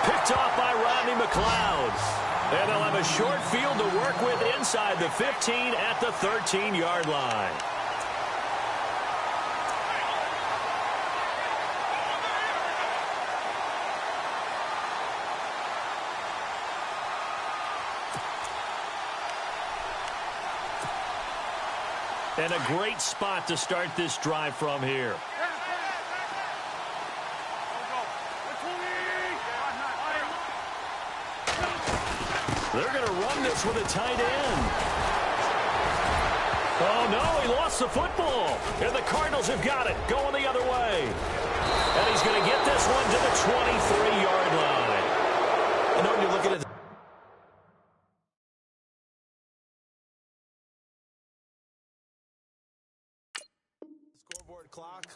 Picked off by Rodney McLeod. And they'll have a short field to work with inside the 15 at the 13-yard line. And a great spot to start this drive from here. They're going to run this with a tight end. Oh, no, he lost the football. And the Cardinals have got it, going the other way. And he's going to get this one to the 23-yard line. You know, when you're looking at the scoreboard clock,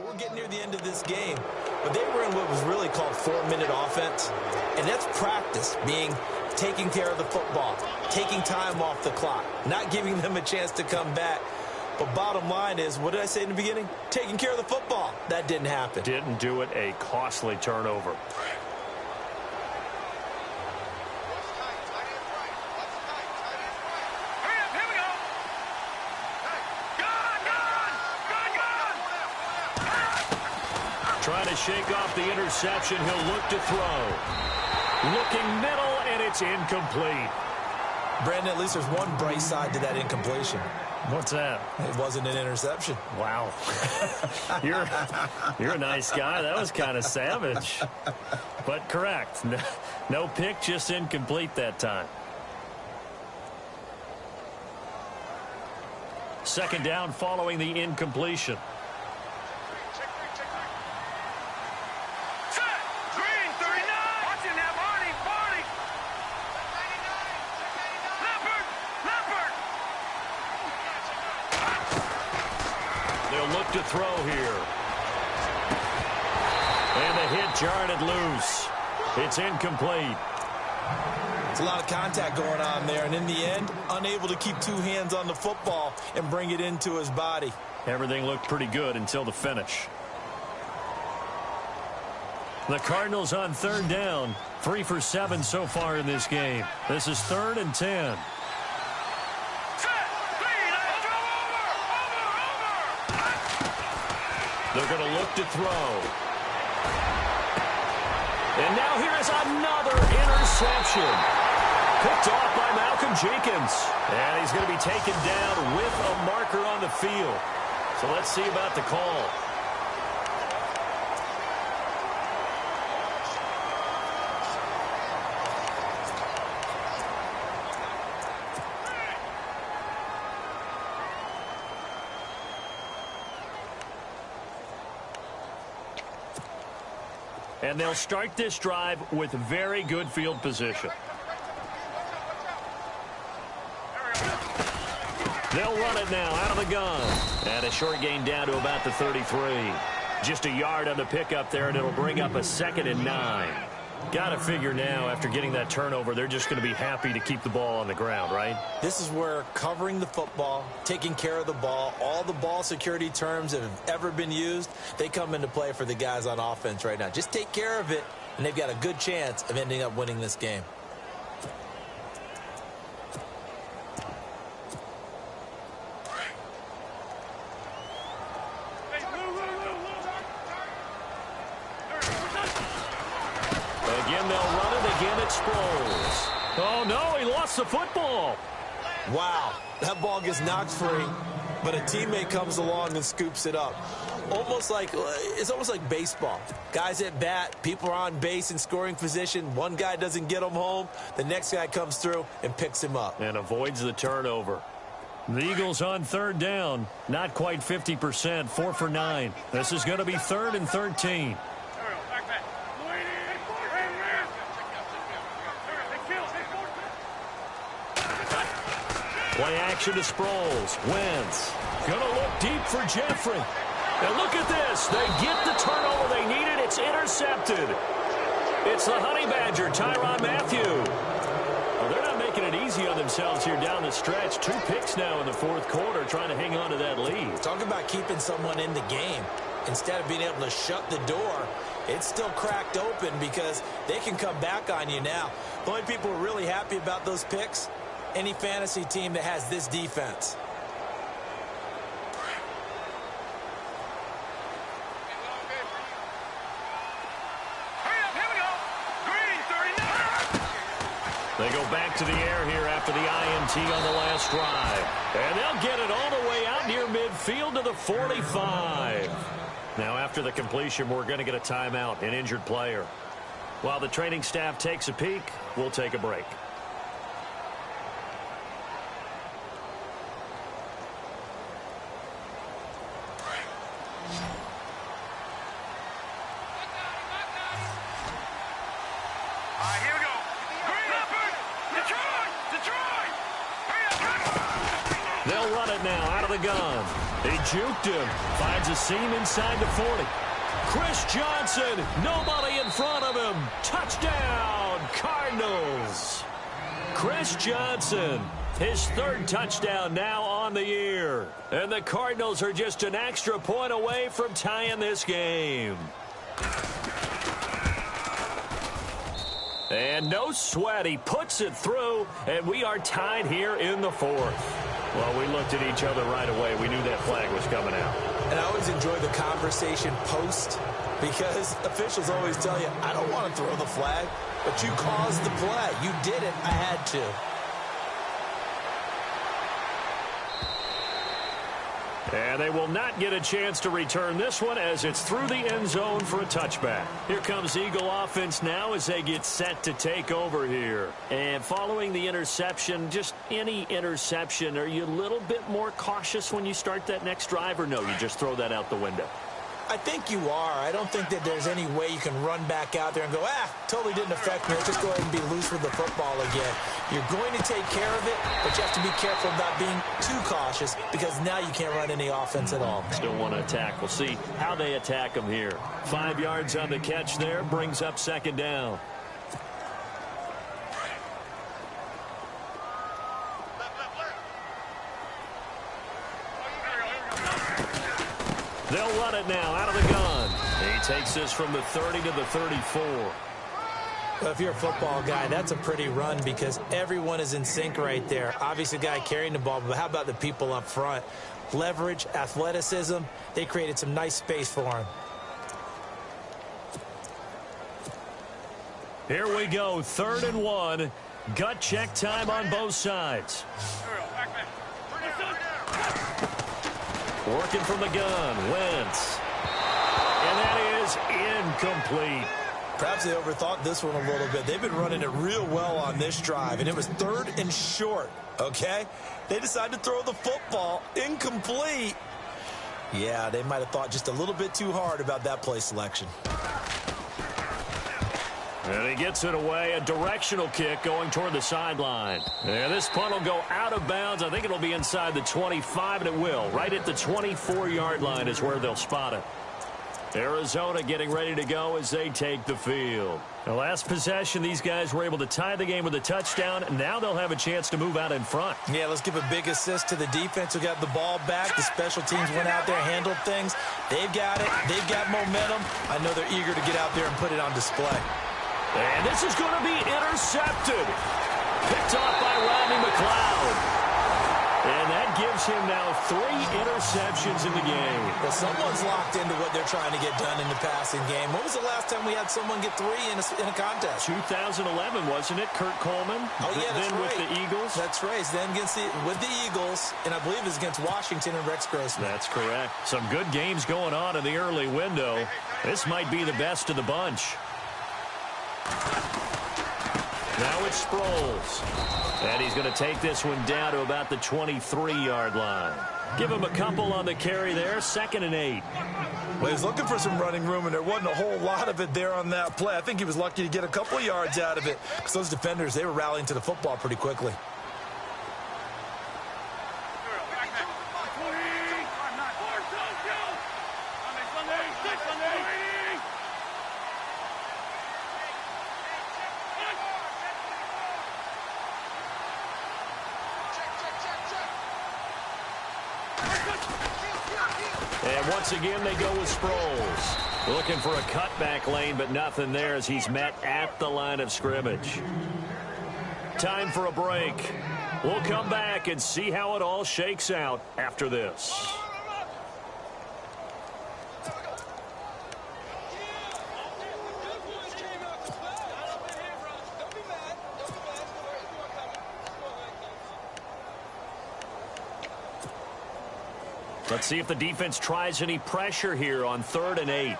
we're getting near the end of this game. But they were in what was really called 4-minute offense. And that's practice, being taking care of the football, taking time off the clock, not giving them a chance to come back. But bottom line is, what did I say in the beginning? Taking care of the football. That didn't happen. Didn't do it. A costly turnover. Trying to shake off the interception. He'll look to throw. Looking middle, and it's incomplete. Brandon, at least there's one bright side to that incompletion. What's that? It wasn't an interception. Wow. You're a nice guy. That was kind of savage. But correct. No pick, just incomplete that time. Second down following the incompletion. Look to throw here. And the hit jarred it loose. It's incomplete. It's a lot of contact going on there, and in the end, unable to keep two hands on the football and bring it into his body. Everything looked pretty good until the finish. The Cardinals on third down. 3 for 7 so far in this game. This is 3rd and 10. They're going to look to throw. And now here is another interception. Picked off by Malcolm Jenkins. And he's going to be taken down with a marker on the field. So let's see about the call. And they'll start this drive with very good field position. They'll run it now out of the gun. And a short gain down to about the 33. Just a yard on the pickup there, and it'll bring up a 2nd and 9. Got to figure now, after getting that turnover, they're just going to be happy to keep the ball on the ground, right? This is where covering the football, taking care of the ball, all the ball security terms that have ever been used, they come into play for the guys on offense right now. Just take care of it, and they've got a good chance of ending up winning this game. Again, they'll run it. Again, it Sproles. Oh, no, he lost the football. Wow, that ball gets knocked free, but a teammate comes along and scoops it up. It's almost like baseball. Guys at bat, people are on base in scoring position. One guy doesn't get him home. The next guy comes through and picks him up. And avoids the turnover. The Eagles on 3rd down. Not quite 50%, 4 for 9. This is going to be 3rd and 13. Play action to Sproles. Wentz. Going to look deep for Jeffrey. And look at this. They get the turnover they needed. It's intercepted. It's the Honey Badger, Tyrann Mathieu. Well, they're not making it easy on themselves here down the stretch. 2 picks now in the 4th quarter, trying to hang on to that lead. Talk about keeping someone in the game. Instead of being able to shut the door, it's still cracked open because they can come back on you now. The only people who are really happy about those picks, any fantasy team that has this defense. They go back to the air here after the INT on the last drive. And they'll get it all the way out near midfield to the 45. Now after the completion, we're going to get a timeout, an injured player. While the training staff takes a peek, we'll take a break. They'll run it now out of the gun. They juked him. Finds a seam inside the 40. Chris Johnson, nobody in front of him. Touchdown, Cardinals. Chris Johnson, his 3rd touchdown now on the year. And the Cardinals are just an extra point away from tying this game. And no sweat, he puts it through, and we are tied here in the 4th. Well, we looked at each other right away. We knew that flag was coming out. And I always enjoy the conversation post because officials always tell you, I don't want to throw the flag, but you caused the play. You did it. I had to. And they will not get a chance to return this one as it's through the end zone for a touchback. Here comes Eagle offense now as they get set to take over here. And following the interception, just any interception, are you a little bit more cautious when you start that next drive, or no, you just throw that out the window? I think you are. I don't think that there's any way you can run back out there and go, totally didn't affect me. Let's just go ahead and be loose with the football again. You're going to take care of it, but you have to be careful about being too cautious because now you can't run any offense at all. Still want to attack. We'll see how they attack them here. 5 yards on the catch there, brings up 2nd down. They'll run it now out of the gun. He takes this from the 30 to the 34. Well, if you're a football guy, that's a pretty run because everyone is in sync right there. Obviously, the guy carrying the ball, but how about the people up front? Leverage, athleticism, they created some nice space for him. Here we go, 3rd and 1. Gut check time on both sides. Working from the gun, Wentz. And that is incomplete. Perhaps they overthought this one a little bit. They've been running it real well on this drive, and it was 3rd and short, okay? They decided to throw the football incomplete. Yeah, they might have thought just a little bit too hard about that play selection. And he gets it away, a directional kick going toward the sideline. And this punt will go out of bounds. I think it'll be inside the 25, and it will. Right at the 24-yard line is where they'll spot it. Arizona getting ready to go as they take the field. The last possession, these guys were able to tie the game with a touchdown. Now they'll have a chance to move out in front. Yeah, let's give a big assist to the defense who got the ball back. The special teams went out there, handled things. They've got it. They've got momentum. I know they're eager to get out there and put it on display. And this is going to be intercepted. Picked off by Rodney McLeod. And that gives him now 3 interceptions in the game. Well, someone's locked into what they're trying to get done in the passing game. When was the last time we had someone get 3 in a contest? 2011, wasn't it? Kurt Coleman. Oh, yeah, that's then right. with the Eagles. That's right. Then with the Eagles, and I believe it's against Washington and Rex Grossman. That's correct. Some good games going on in the early window. This might be the best of the bunch. Now it's Sproles. And he's going to take this one down to about the 23-yard line. Give him a couple on the carry there, 2nd and 8. Well, he was looking for some running room, and there wasn't a whole lot of it there on that play. I think he was lucky to get a couple yards out of it because those defenders, they were rallying to the football pretty quickly. And once again, they go with Sproles. Looking for a cutback lane, but nothing there as he's met at the line of scrimmage. Time for a break. We'll come back and see how it all shakes out after this. Let's see if the defense tries any pressure here on 3rd and 8.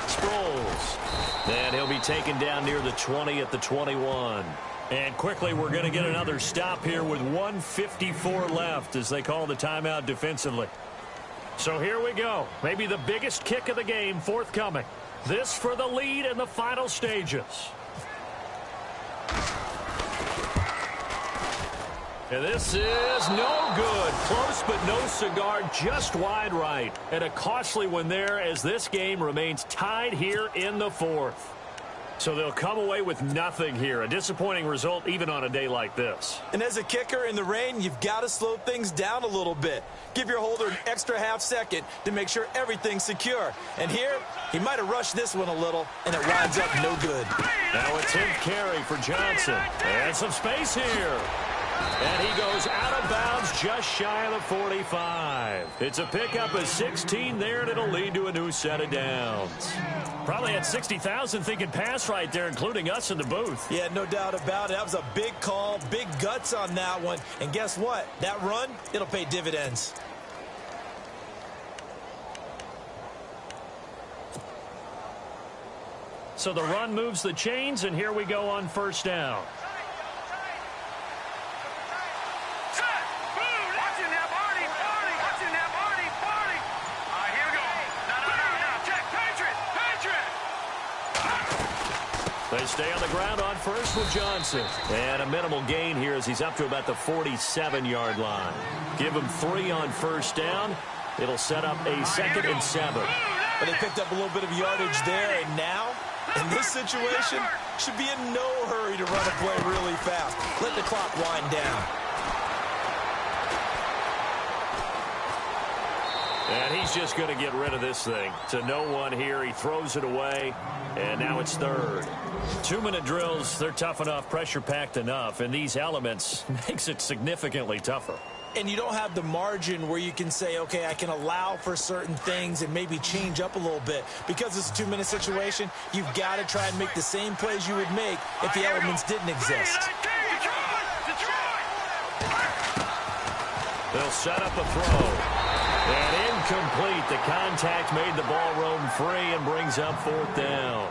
Sproles. And he'll be taken down near the 20 at the 21. And quickly, we're going to get another stop here with 1:54 left as they call the timeout defensively. So here we go. Maybe the biggest kick of the game forthcoming. This for the lead in the final stages. And this is no good. Close but no cigar, just wide right. And a costly one there as this game remains tied here in the 4th. So they'll come away with nothing here. A disappointing result even on a day like this. And as a kicker in the rain, you've got to slow things down a little bit. Give your holder an extra half second to make sure everything's secure. And here, he might have rushed this one a little, and it winds up no good. Now a 10th carry for Johnson. And some space here. And he goes out of bounds just shy of the 45. It's a pickup of 16 there, and it'll lead to a new set of downs. Probably had 60,000 thinking pass right there, including us in the booth. Yeah, no doubt about it. That was a big call, big guts on that one. And guess what? That run, it'll pay dividends. So the run moves the chains, and here we go on 1st down. They stay on the ground on 1st with Johnson. And a minimal gain here as he's up to about the 47-yard line. Give him 3 on 1st down. It'll set up a 2nd and 7. But they picked up a little bit of yardage there, and now, in this situation, should be in no hurry to run a play really fast. Let the clock wind down. And he's just going to get rid of this thing. To no one here. He throws it away, and now it's third. 2-minute drills, they're tough enough, pressure-packed enough, and these elements makes it significantly tougher. And you don't have the margin where you can say, okay, I can allow for certain things and maybe change up a little bit. Because it's a 2-minute situation, you've got to try and make the same plays you would make if the elements didn't exist. They'll set up a throw. And incomplete. The contact made the ball roam free and brings up fourth down.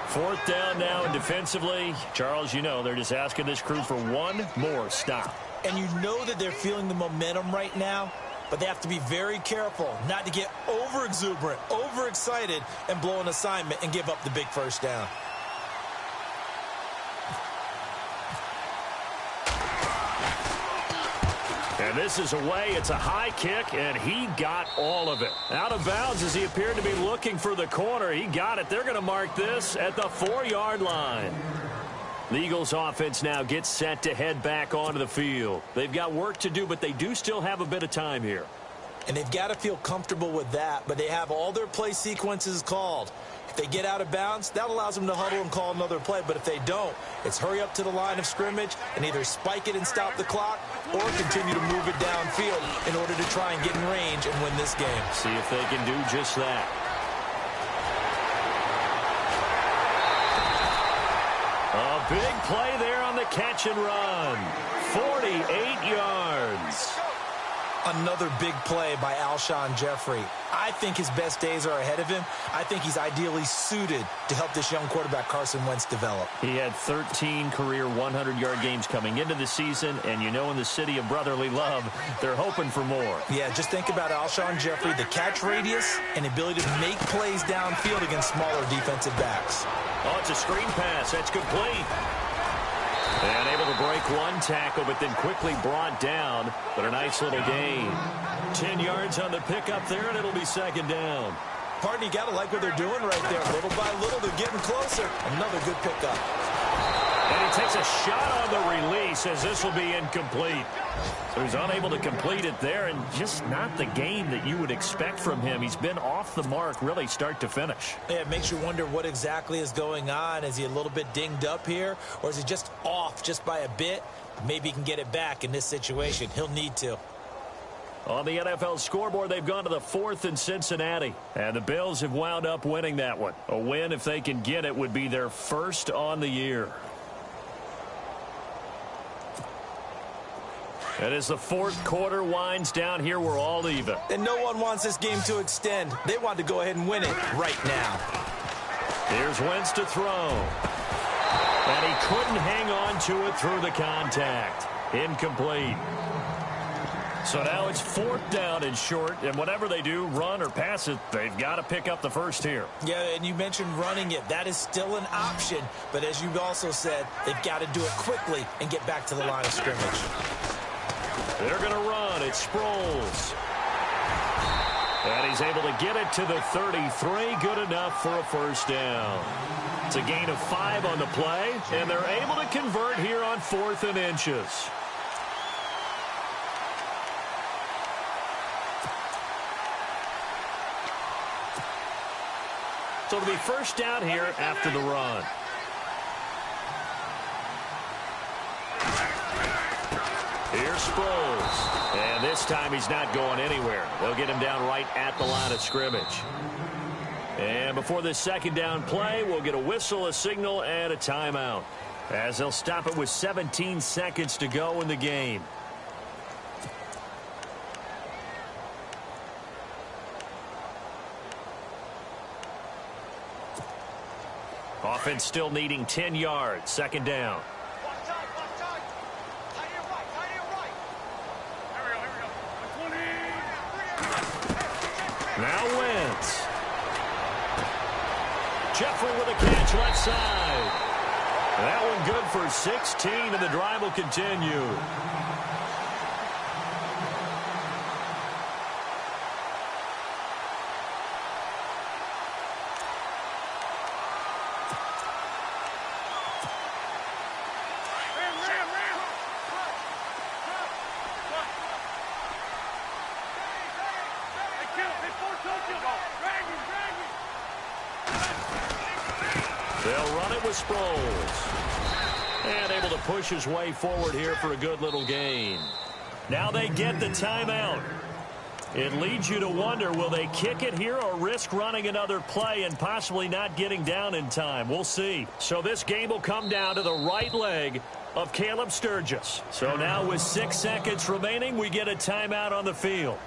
Fourth down now, and defensively, Charles, you know, they're just asking this crew for one more stop. And you know that they're feeling the momentum right now, but they have to be very careful not to get over-exuberant, over-excited, and blow an assignment and give up the big first down. And this is away. It's a high kick, and he got all of it. Out of bounds as he appeared to be looking for the corner. He got it. They're going to mark this at the 4-yard line. The Eagles offense now gets set to head back onto the field. They've got work to do, but they do still have a bit of time here. And they've got to feel comfortable with that, but they have all their play sequences called. If they get out of bounds, that allows them to huddle and call another play. But if they don't, it's hurry up to the line of scrimmage and either spike it and stop the clock or continue to move it downfield in order to try and get in range and win this game. See if they can do just that. A big play there on the catch and run. 48 yards. Another big play by Alshon Jeffrey. I think his best days are ahead of him. I think he's ideally suited to help this young quarterback Carson Wentz develop. He had 13 career 100-yard games coming into the season, and you know in the city of brotherly love, they're hoping for more. Yeah, just think about Alshon Jeffrey, the catch radius and ability to make plays downfield against smaller defensive backs. Oh, it's a screen pass. That's complete. And able to break one tackle, but then quickly brought down. But a nice little gain. 10 yards on the pickup there, and it'll be second down. Pardon, you got to like what they're doing right there. Little by little, they're getting closer. Another good pickup. And he takes a shot on the release as this will be incomplete. So he's unable to complete it there, and just not the game that you would expect from him. He's been off the mark really start to finish. Yeah, it makes you wonder what exactly is going on. Is he a little bit dinged up here, or is he just off just by a bit? Maybe he can get it back in this situation. He'll need to. On the NFL scoreboard, they've gone to the 4th in Cincinnati. And the Bills have wound up winning that one. A win, if they can get it, would be their first on the year. And as the fourth quarter winds down here, we're all even. And no one wants this game to extend. They want to go ahead and win it right now. Here's Wentz to throw. And he couldn't hang on to it through the contact. Incomplete. So now it's fourth down and short, and whatever they do, run or pass it, they've got to pick up the first here. Yeah, and you mentioned running it. That is still an option. But as you also said, they've got to do it quickly and get back to the line of scrimmage. They're going to run. It's Sproles. And he's able to get it to the 33. Good enough for a first down. It's a gain of 5 on the play, and they're able to convert here on 4th and inches. So it'll be first down here after the run. Here's Sproles. And this time he's not going anywhere. They'll get him down right at the line of scrimmage. And before this second down play, we'll get a whistle, a signal, and a timeout, as they'll stop it with 17 seconds to go in the game. Offense still needing 10 yards. Second down. Now Wentz. Jeffrey with a catch left side. That one good for 16, and the drive will continue. They'll run it with Sproles. And able to push his way forward here for a good little gain. Now they get the timeout. It leads you to wonder, will they kick it here or risk running another play and possibly not getting down in time? We'll see. So this game will come down to the right leg of Caleb Sturgis. So now with 6 seconds remaining, we get a timeout on the field.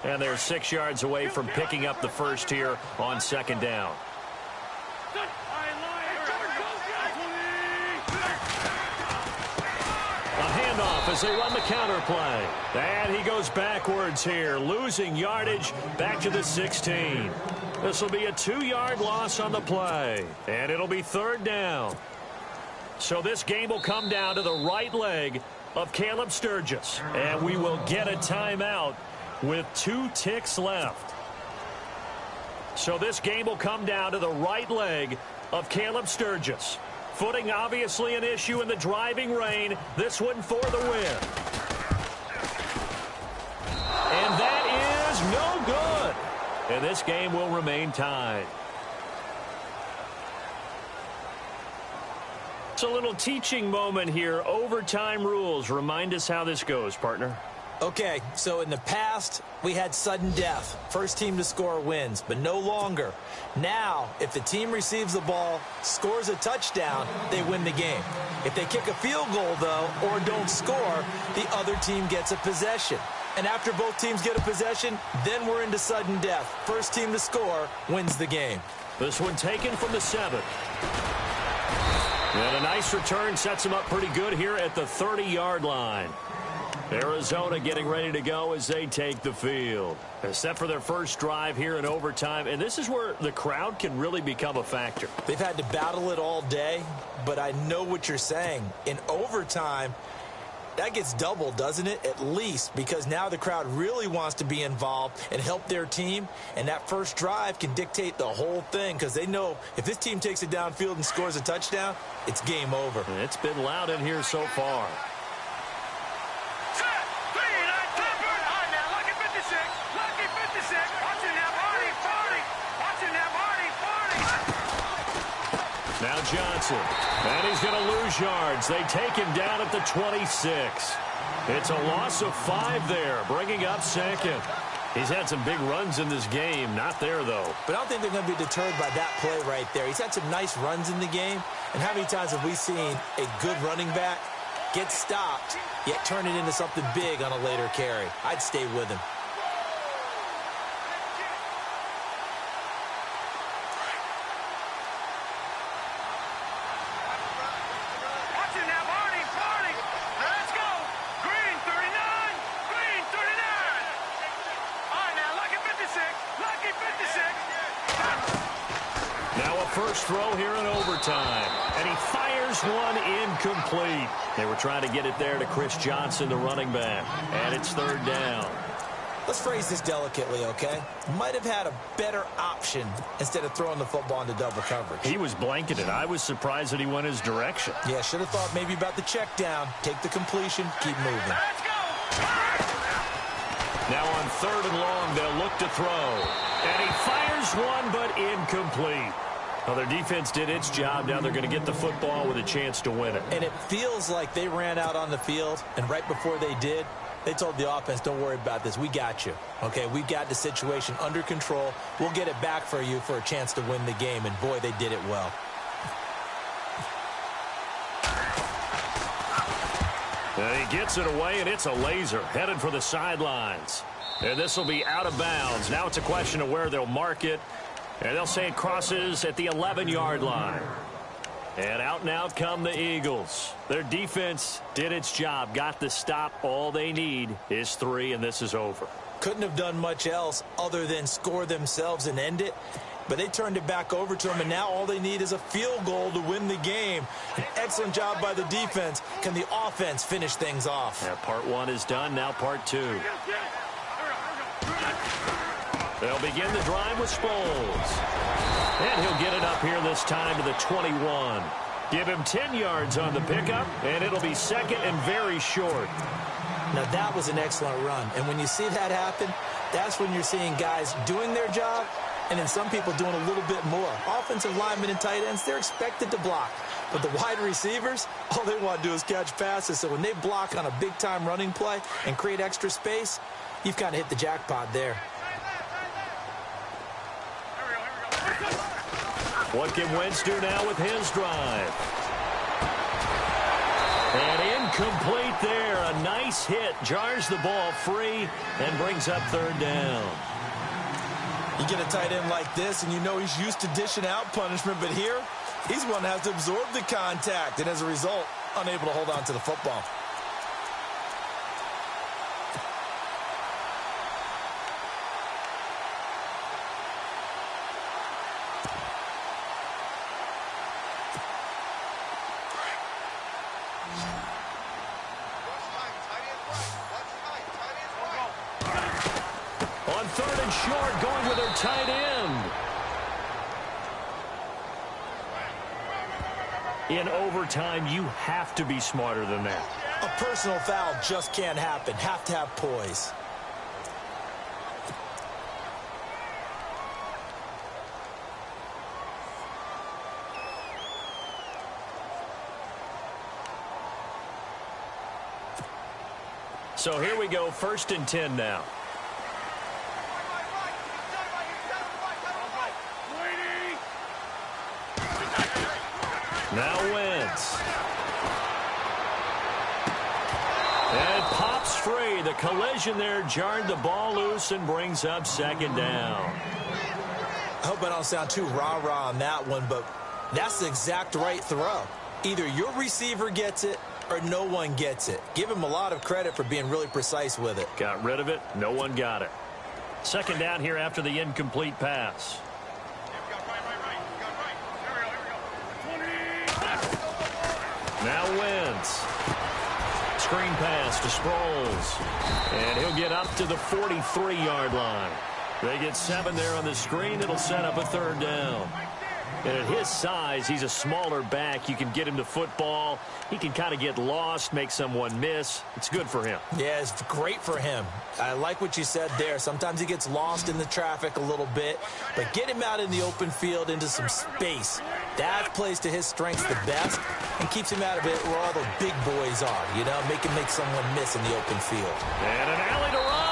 And they're 6 yards away from picking up the first here on second down. A handoff as they run the counter play. And he goes backwards here, losing yardage back to the 16. This will be a 2-yard loss on the play. And it'll be third down. So this game will come down to the right leg of Caleb Sturgis. And we will get a timeout with 2 ticks left. So this game will come down to the right leg of Caleb Sturgis. Footing obviously an issue in the driving rain. This one for the win. And that is no good. And this game will remain tied. It's a little teaching moment here. Overtime rules. Remind us how this goes, partner. Okay, so in the past, we had sudden death. First team to score wins, but no longer. Now, if the team receives the ball, scores a touchdown, they win the game. If they kick a field goal, though, or don't score, the other team gets a possession. And after both teams get a possession, then we're into sudden death. First team to score wins the game. This one taken from the 7. And a nice return sets them up pretty good here at the 30-yard line. Arizona getting ready to go as they take the field. Set for their first drive here in overtime, and this is where the crowd can really become a factor. They've had to battle it all day, but I know what you're saying. In overtime, that gets doubled, doesn't it? At least, because now the crowd really wants to be involved and help their team, and that first drive can dictate the whole thing because they know if this team takes it downfield and scores a touchdown, it's game over. And it's been loud in here so far. Now Johnson, and he's going to lose yards. They take him down at the 26. It's a loss of 5 there, bringing up second. He's had some big runs in this game. Not there, though. But I don't think they're going to be deterred by that play right there. He's had some nice runs in the game. And how many times have we seen a good running back get stopped, yet turn it into something big on a later carry? I'd stay with him. First throw here in overtime, and he fires one incomplete. They were trying to get it there to Chris Johnson, the running back, and it's third down. Let's phrase this delicately, okay? Might have had a better option instead of throwing the football into double coverage. He was blanketed. I was surprised that he went his direction. Yeah, should have thought maybe about the check down, take the completion, keep moving. Let's go! Now on third and long, they'll look to throw, and he fires one, but incomplete. Well, their defense did its job. Now they're going to get the football with a chance to win it. And it feels like they ran out on the field, and right before they did, they told the offense, don't worry about this. We got you. Okay, we've got the situation under control. We'll get it back for you for a chance to win the game. And, boy, they did it well. And he gets it away, and it's a laser headed for the sidelines. And this will be out of bounds. Now it's a question of where they'll mark it. And they'll say it crosses at the 11-yard line. And out and out come the Eagles. Their defense did its job, got the stop. All they need is 3, and this is over. Couldn't have done much else other than score themselves and end it. But they turned it back over to them, and now all they need is a field goal to win the game. An excellent job by the defense. Can the offense finish things off? Yeah, part 1 is done. Now part 2. They'll begin the drive with Sproles. And he'll get it up here this time to the 21. Give him 10 yards on the pickup, and it'll be second and very short. Now, that was an excellent run. And when you see that happen, that's when you're seeing guys doing their job and then some people doing a little bit more. Offensive linemen and tight ends, they're expected to block. But the wide receivers, all they want to do is catch passes. So when they block on a big-time running play and create extra space, you've kind of hit the jackpot there. What can Wentz do now with his drive? And incomplete there. A nice hit. Jars the ball free and brings up third down. You get a tight end like this, and you know he's used to dishing out punishment. But here, he's one that has to absorb the contact. And as a result, unable to hold on to the football. On third and short, going with their tight end. In overtime, you have to be smarter than that. A personal foul just can't happen. Have to have poise. So here we go, 1st and 10 now. Now Wentz. And pops free. The collision there jarred the ball loose and brings up second down. I hope I don't sound too rah-rah on that one, but that's the exact right throw. Either your receiver gets it or no one gets it. Give him a lot of credit for being really precise with it. Got rid of it. No one got it. Second down here after the incomplete pass. Now Wentz. Screen pass to Sproles. And he'll get up to the 43-yard line. They get 7 there on the screen. It'll set up a third down. And at his size, he's a smaller back. You can get him to football. He can kind of get lost, make someone miss. It's good for him. Yeah, it's great for him. I like what you said there. Sometimes he gets lost in the traffic a little bit, but get him out in the open field into some space. That plays to his strengths the best and keeps him out of it where all the big boys are, you know, make someone miss in the open field. And an alley to run.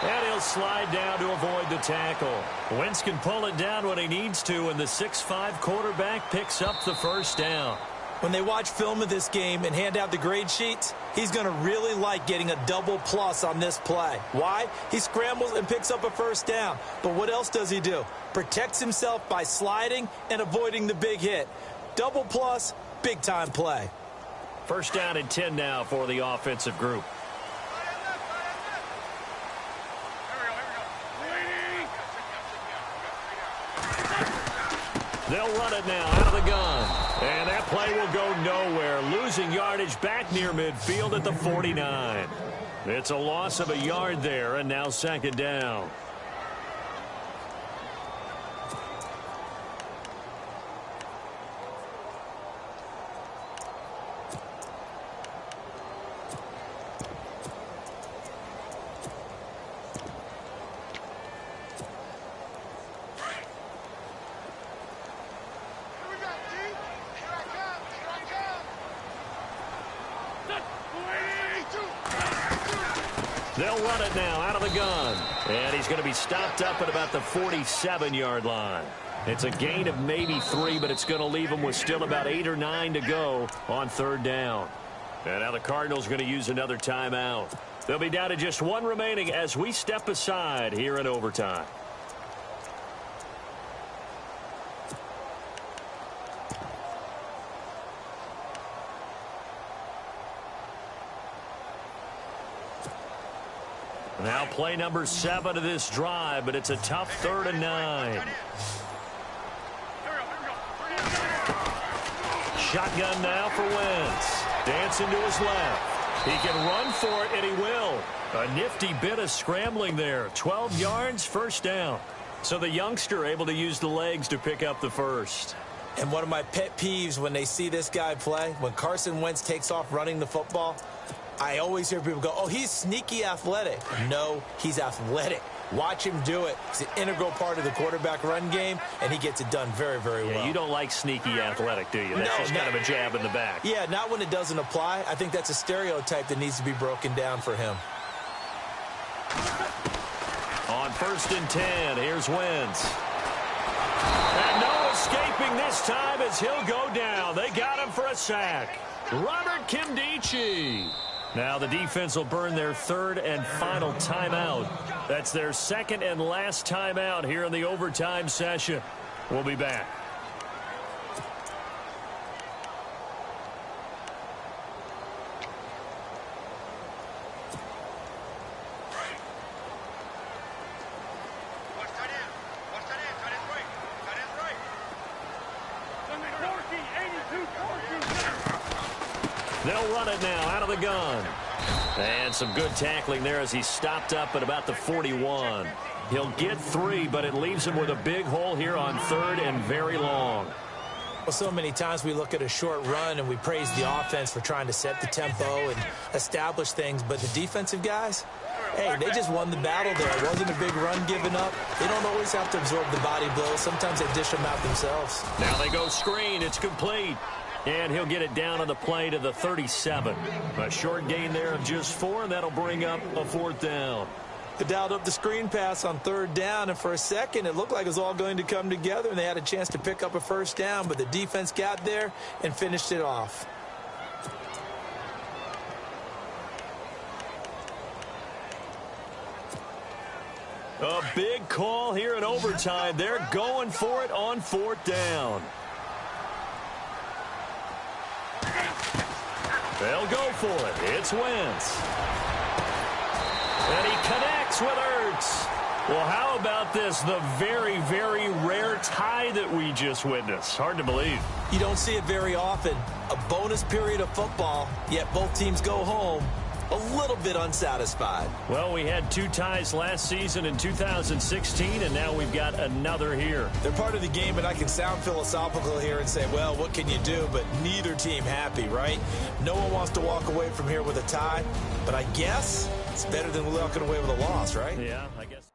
And he'll slide down to avoid the tackle. Wentz can pull it down when he needs to, and the 6'5" quarterback picks up the first down. When they watch film of this game and hand out the grade sheets, he's going to really like getting a double plus on this play. Why? He scrambles and picks up a first down. But what else does he do? Protects himself by sliding and avoiding the big hit. Double plus, big-time play. First down and 10 now for the offensive group. They'll run it now out of the gun. And that play will go nowhere. Losing yardage back near midfield at the 49. It's a loss of a yard there, and now second down. They'll run it now out of the gun. And he's going to be stopped up at about the 47-yard line. It's a gain of maybe 3, but it's going to leave him with still about 8 or 9 to go on third down. And now the Cardinals are going to use another timeout. They'll be down to just 1 remaining as we step aside here in overtime. Now play number 7 of this drive, but it's a tough 3rd and 9. Shotgun now for Wentz. Dancing to his left. He can run for it, and he will. A nifty bit of scrambling there. 12 yards, first down. So the youngster able to use the legs to pick up the first. And one of my pet peeves when they see this guy play, when Carson Wentz takes off running the football, I always hear people go, oh, he's sneaky athletic. No, he's athletic. Watch him do it. It's an integral part of the quarterback run game, and he gets it done very, very well. You don't like sneaky athletic, do you? That's just kind of a jab in the back. Yeah, not when it doesn't apply. I think that's a stereotype that needs to be broken down for him. On 1st and 10, here's Wentz. And no escaping this time as he'll go down. They got him for a sack. Robert Kimdichie. Now the defense will burn their 3rd and final timeout. That's their 2nd and last timeout here in the overtime session. We'll be back. They'll run it now out of the gun. And some good tackling there as he stopped up at about the 41. He'll get 3, but it leaves him with a big hole here on 3rd and very long. Well, so many times we look at a short run and we praise the offense for trying to set the tempo and establish things, but the defensive guys, hey, they just won the battle there. It wasn't a big run given up. They don't always have to absorb the body blows. Sometimes they dish them out themselves. Now they go screen. It's complete. And he'll get it down on the play to the 37. A short gain there of just 4, and that'll bring up a 4th down. They dialed up the screen pass on 3rd down, and for a second it looked like it was all going to come together, and they had a chance to pick up a 1st down, but the defense got there and finished it off. A big call here in overtime. They're going for it on 4th down. They'll go for it. It's Wentz. And he connects with Ertz. Well, how about this? The very, very rare tie that we just witnessed. Hard to believe. You don't see it very often. A bonus period of football, yet both teams go home a little bit unsatisfied. Well, we had 2 ties last season in 2016, and now we've got another here. They're part of the game, and I can sound philosophical here and say, well, what can you do? But neither team happy, right? No one wants to walk away from here with a tie, but I guess it's better than walking away with a loss, right? Yeah, I guess.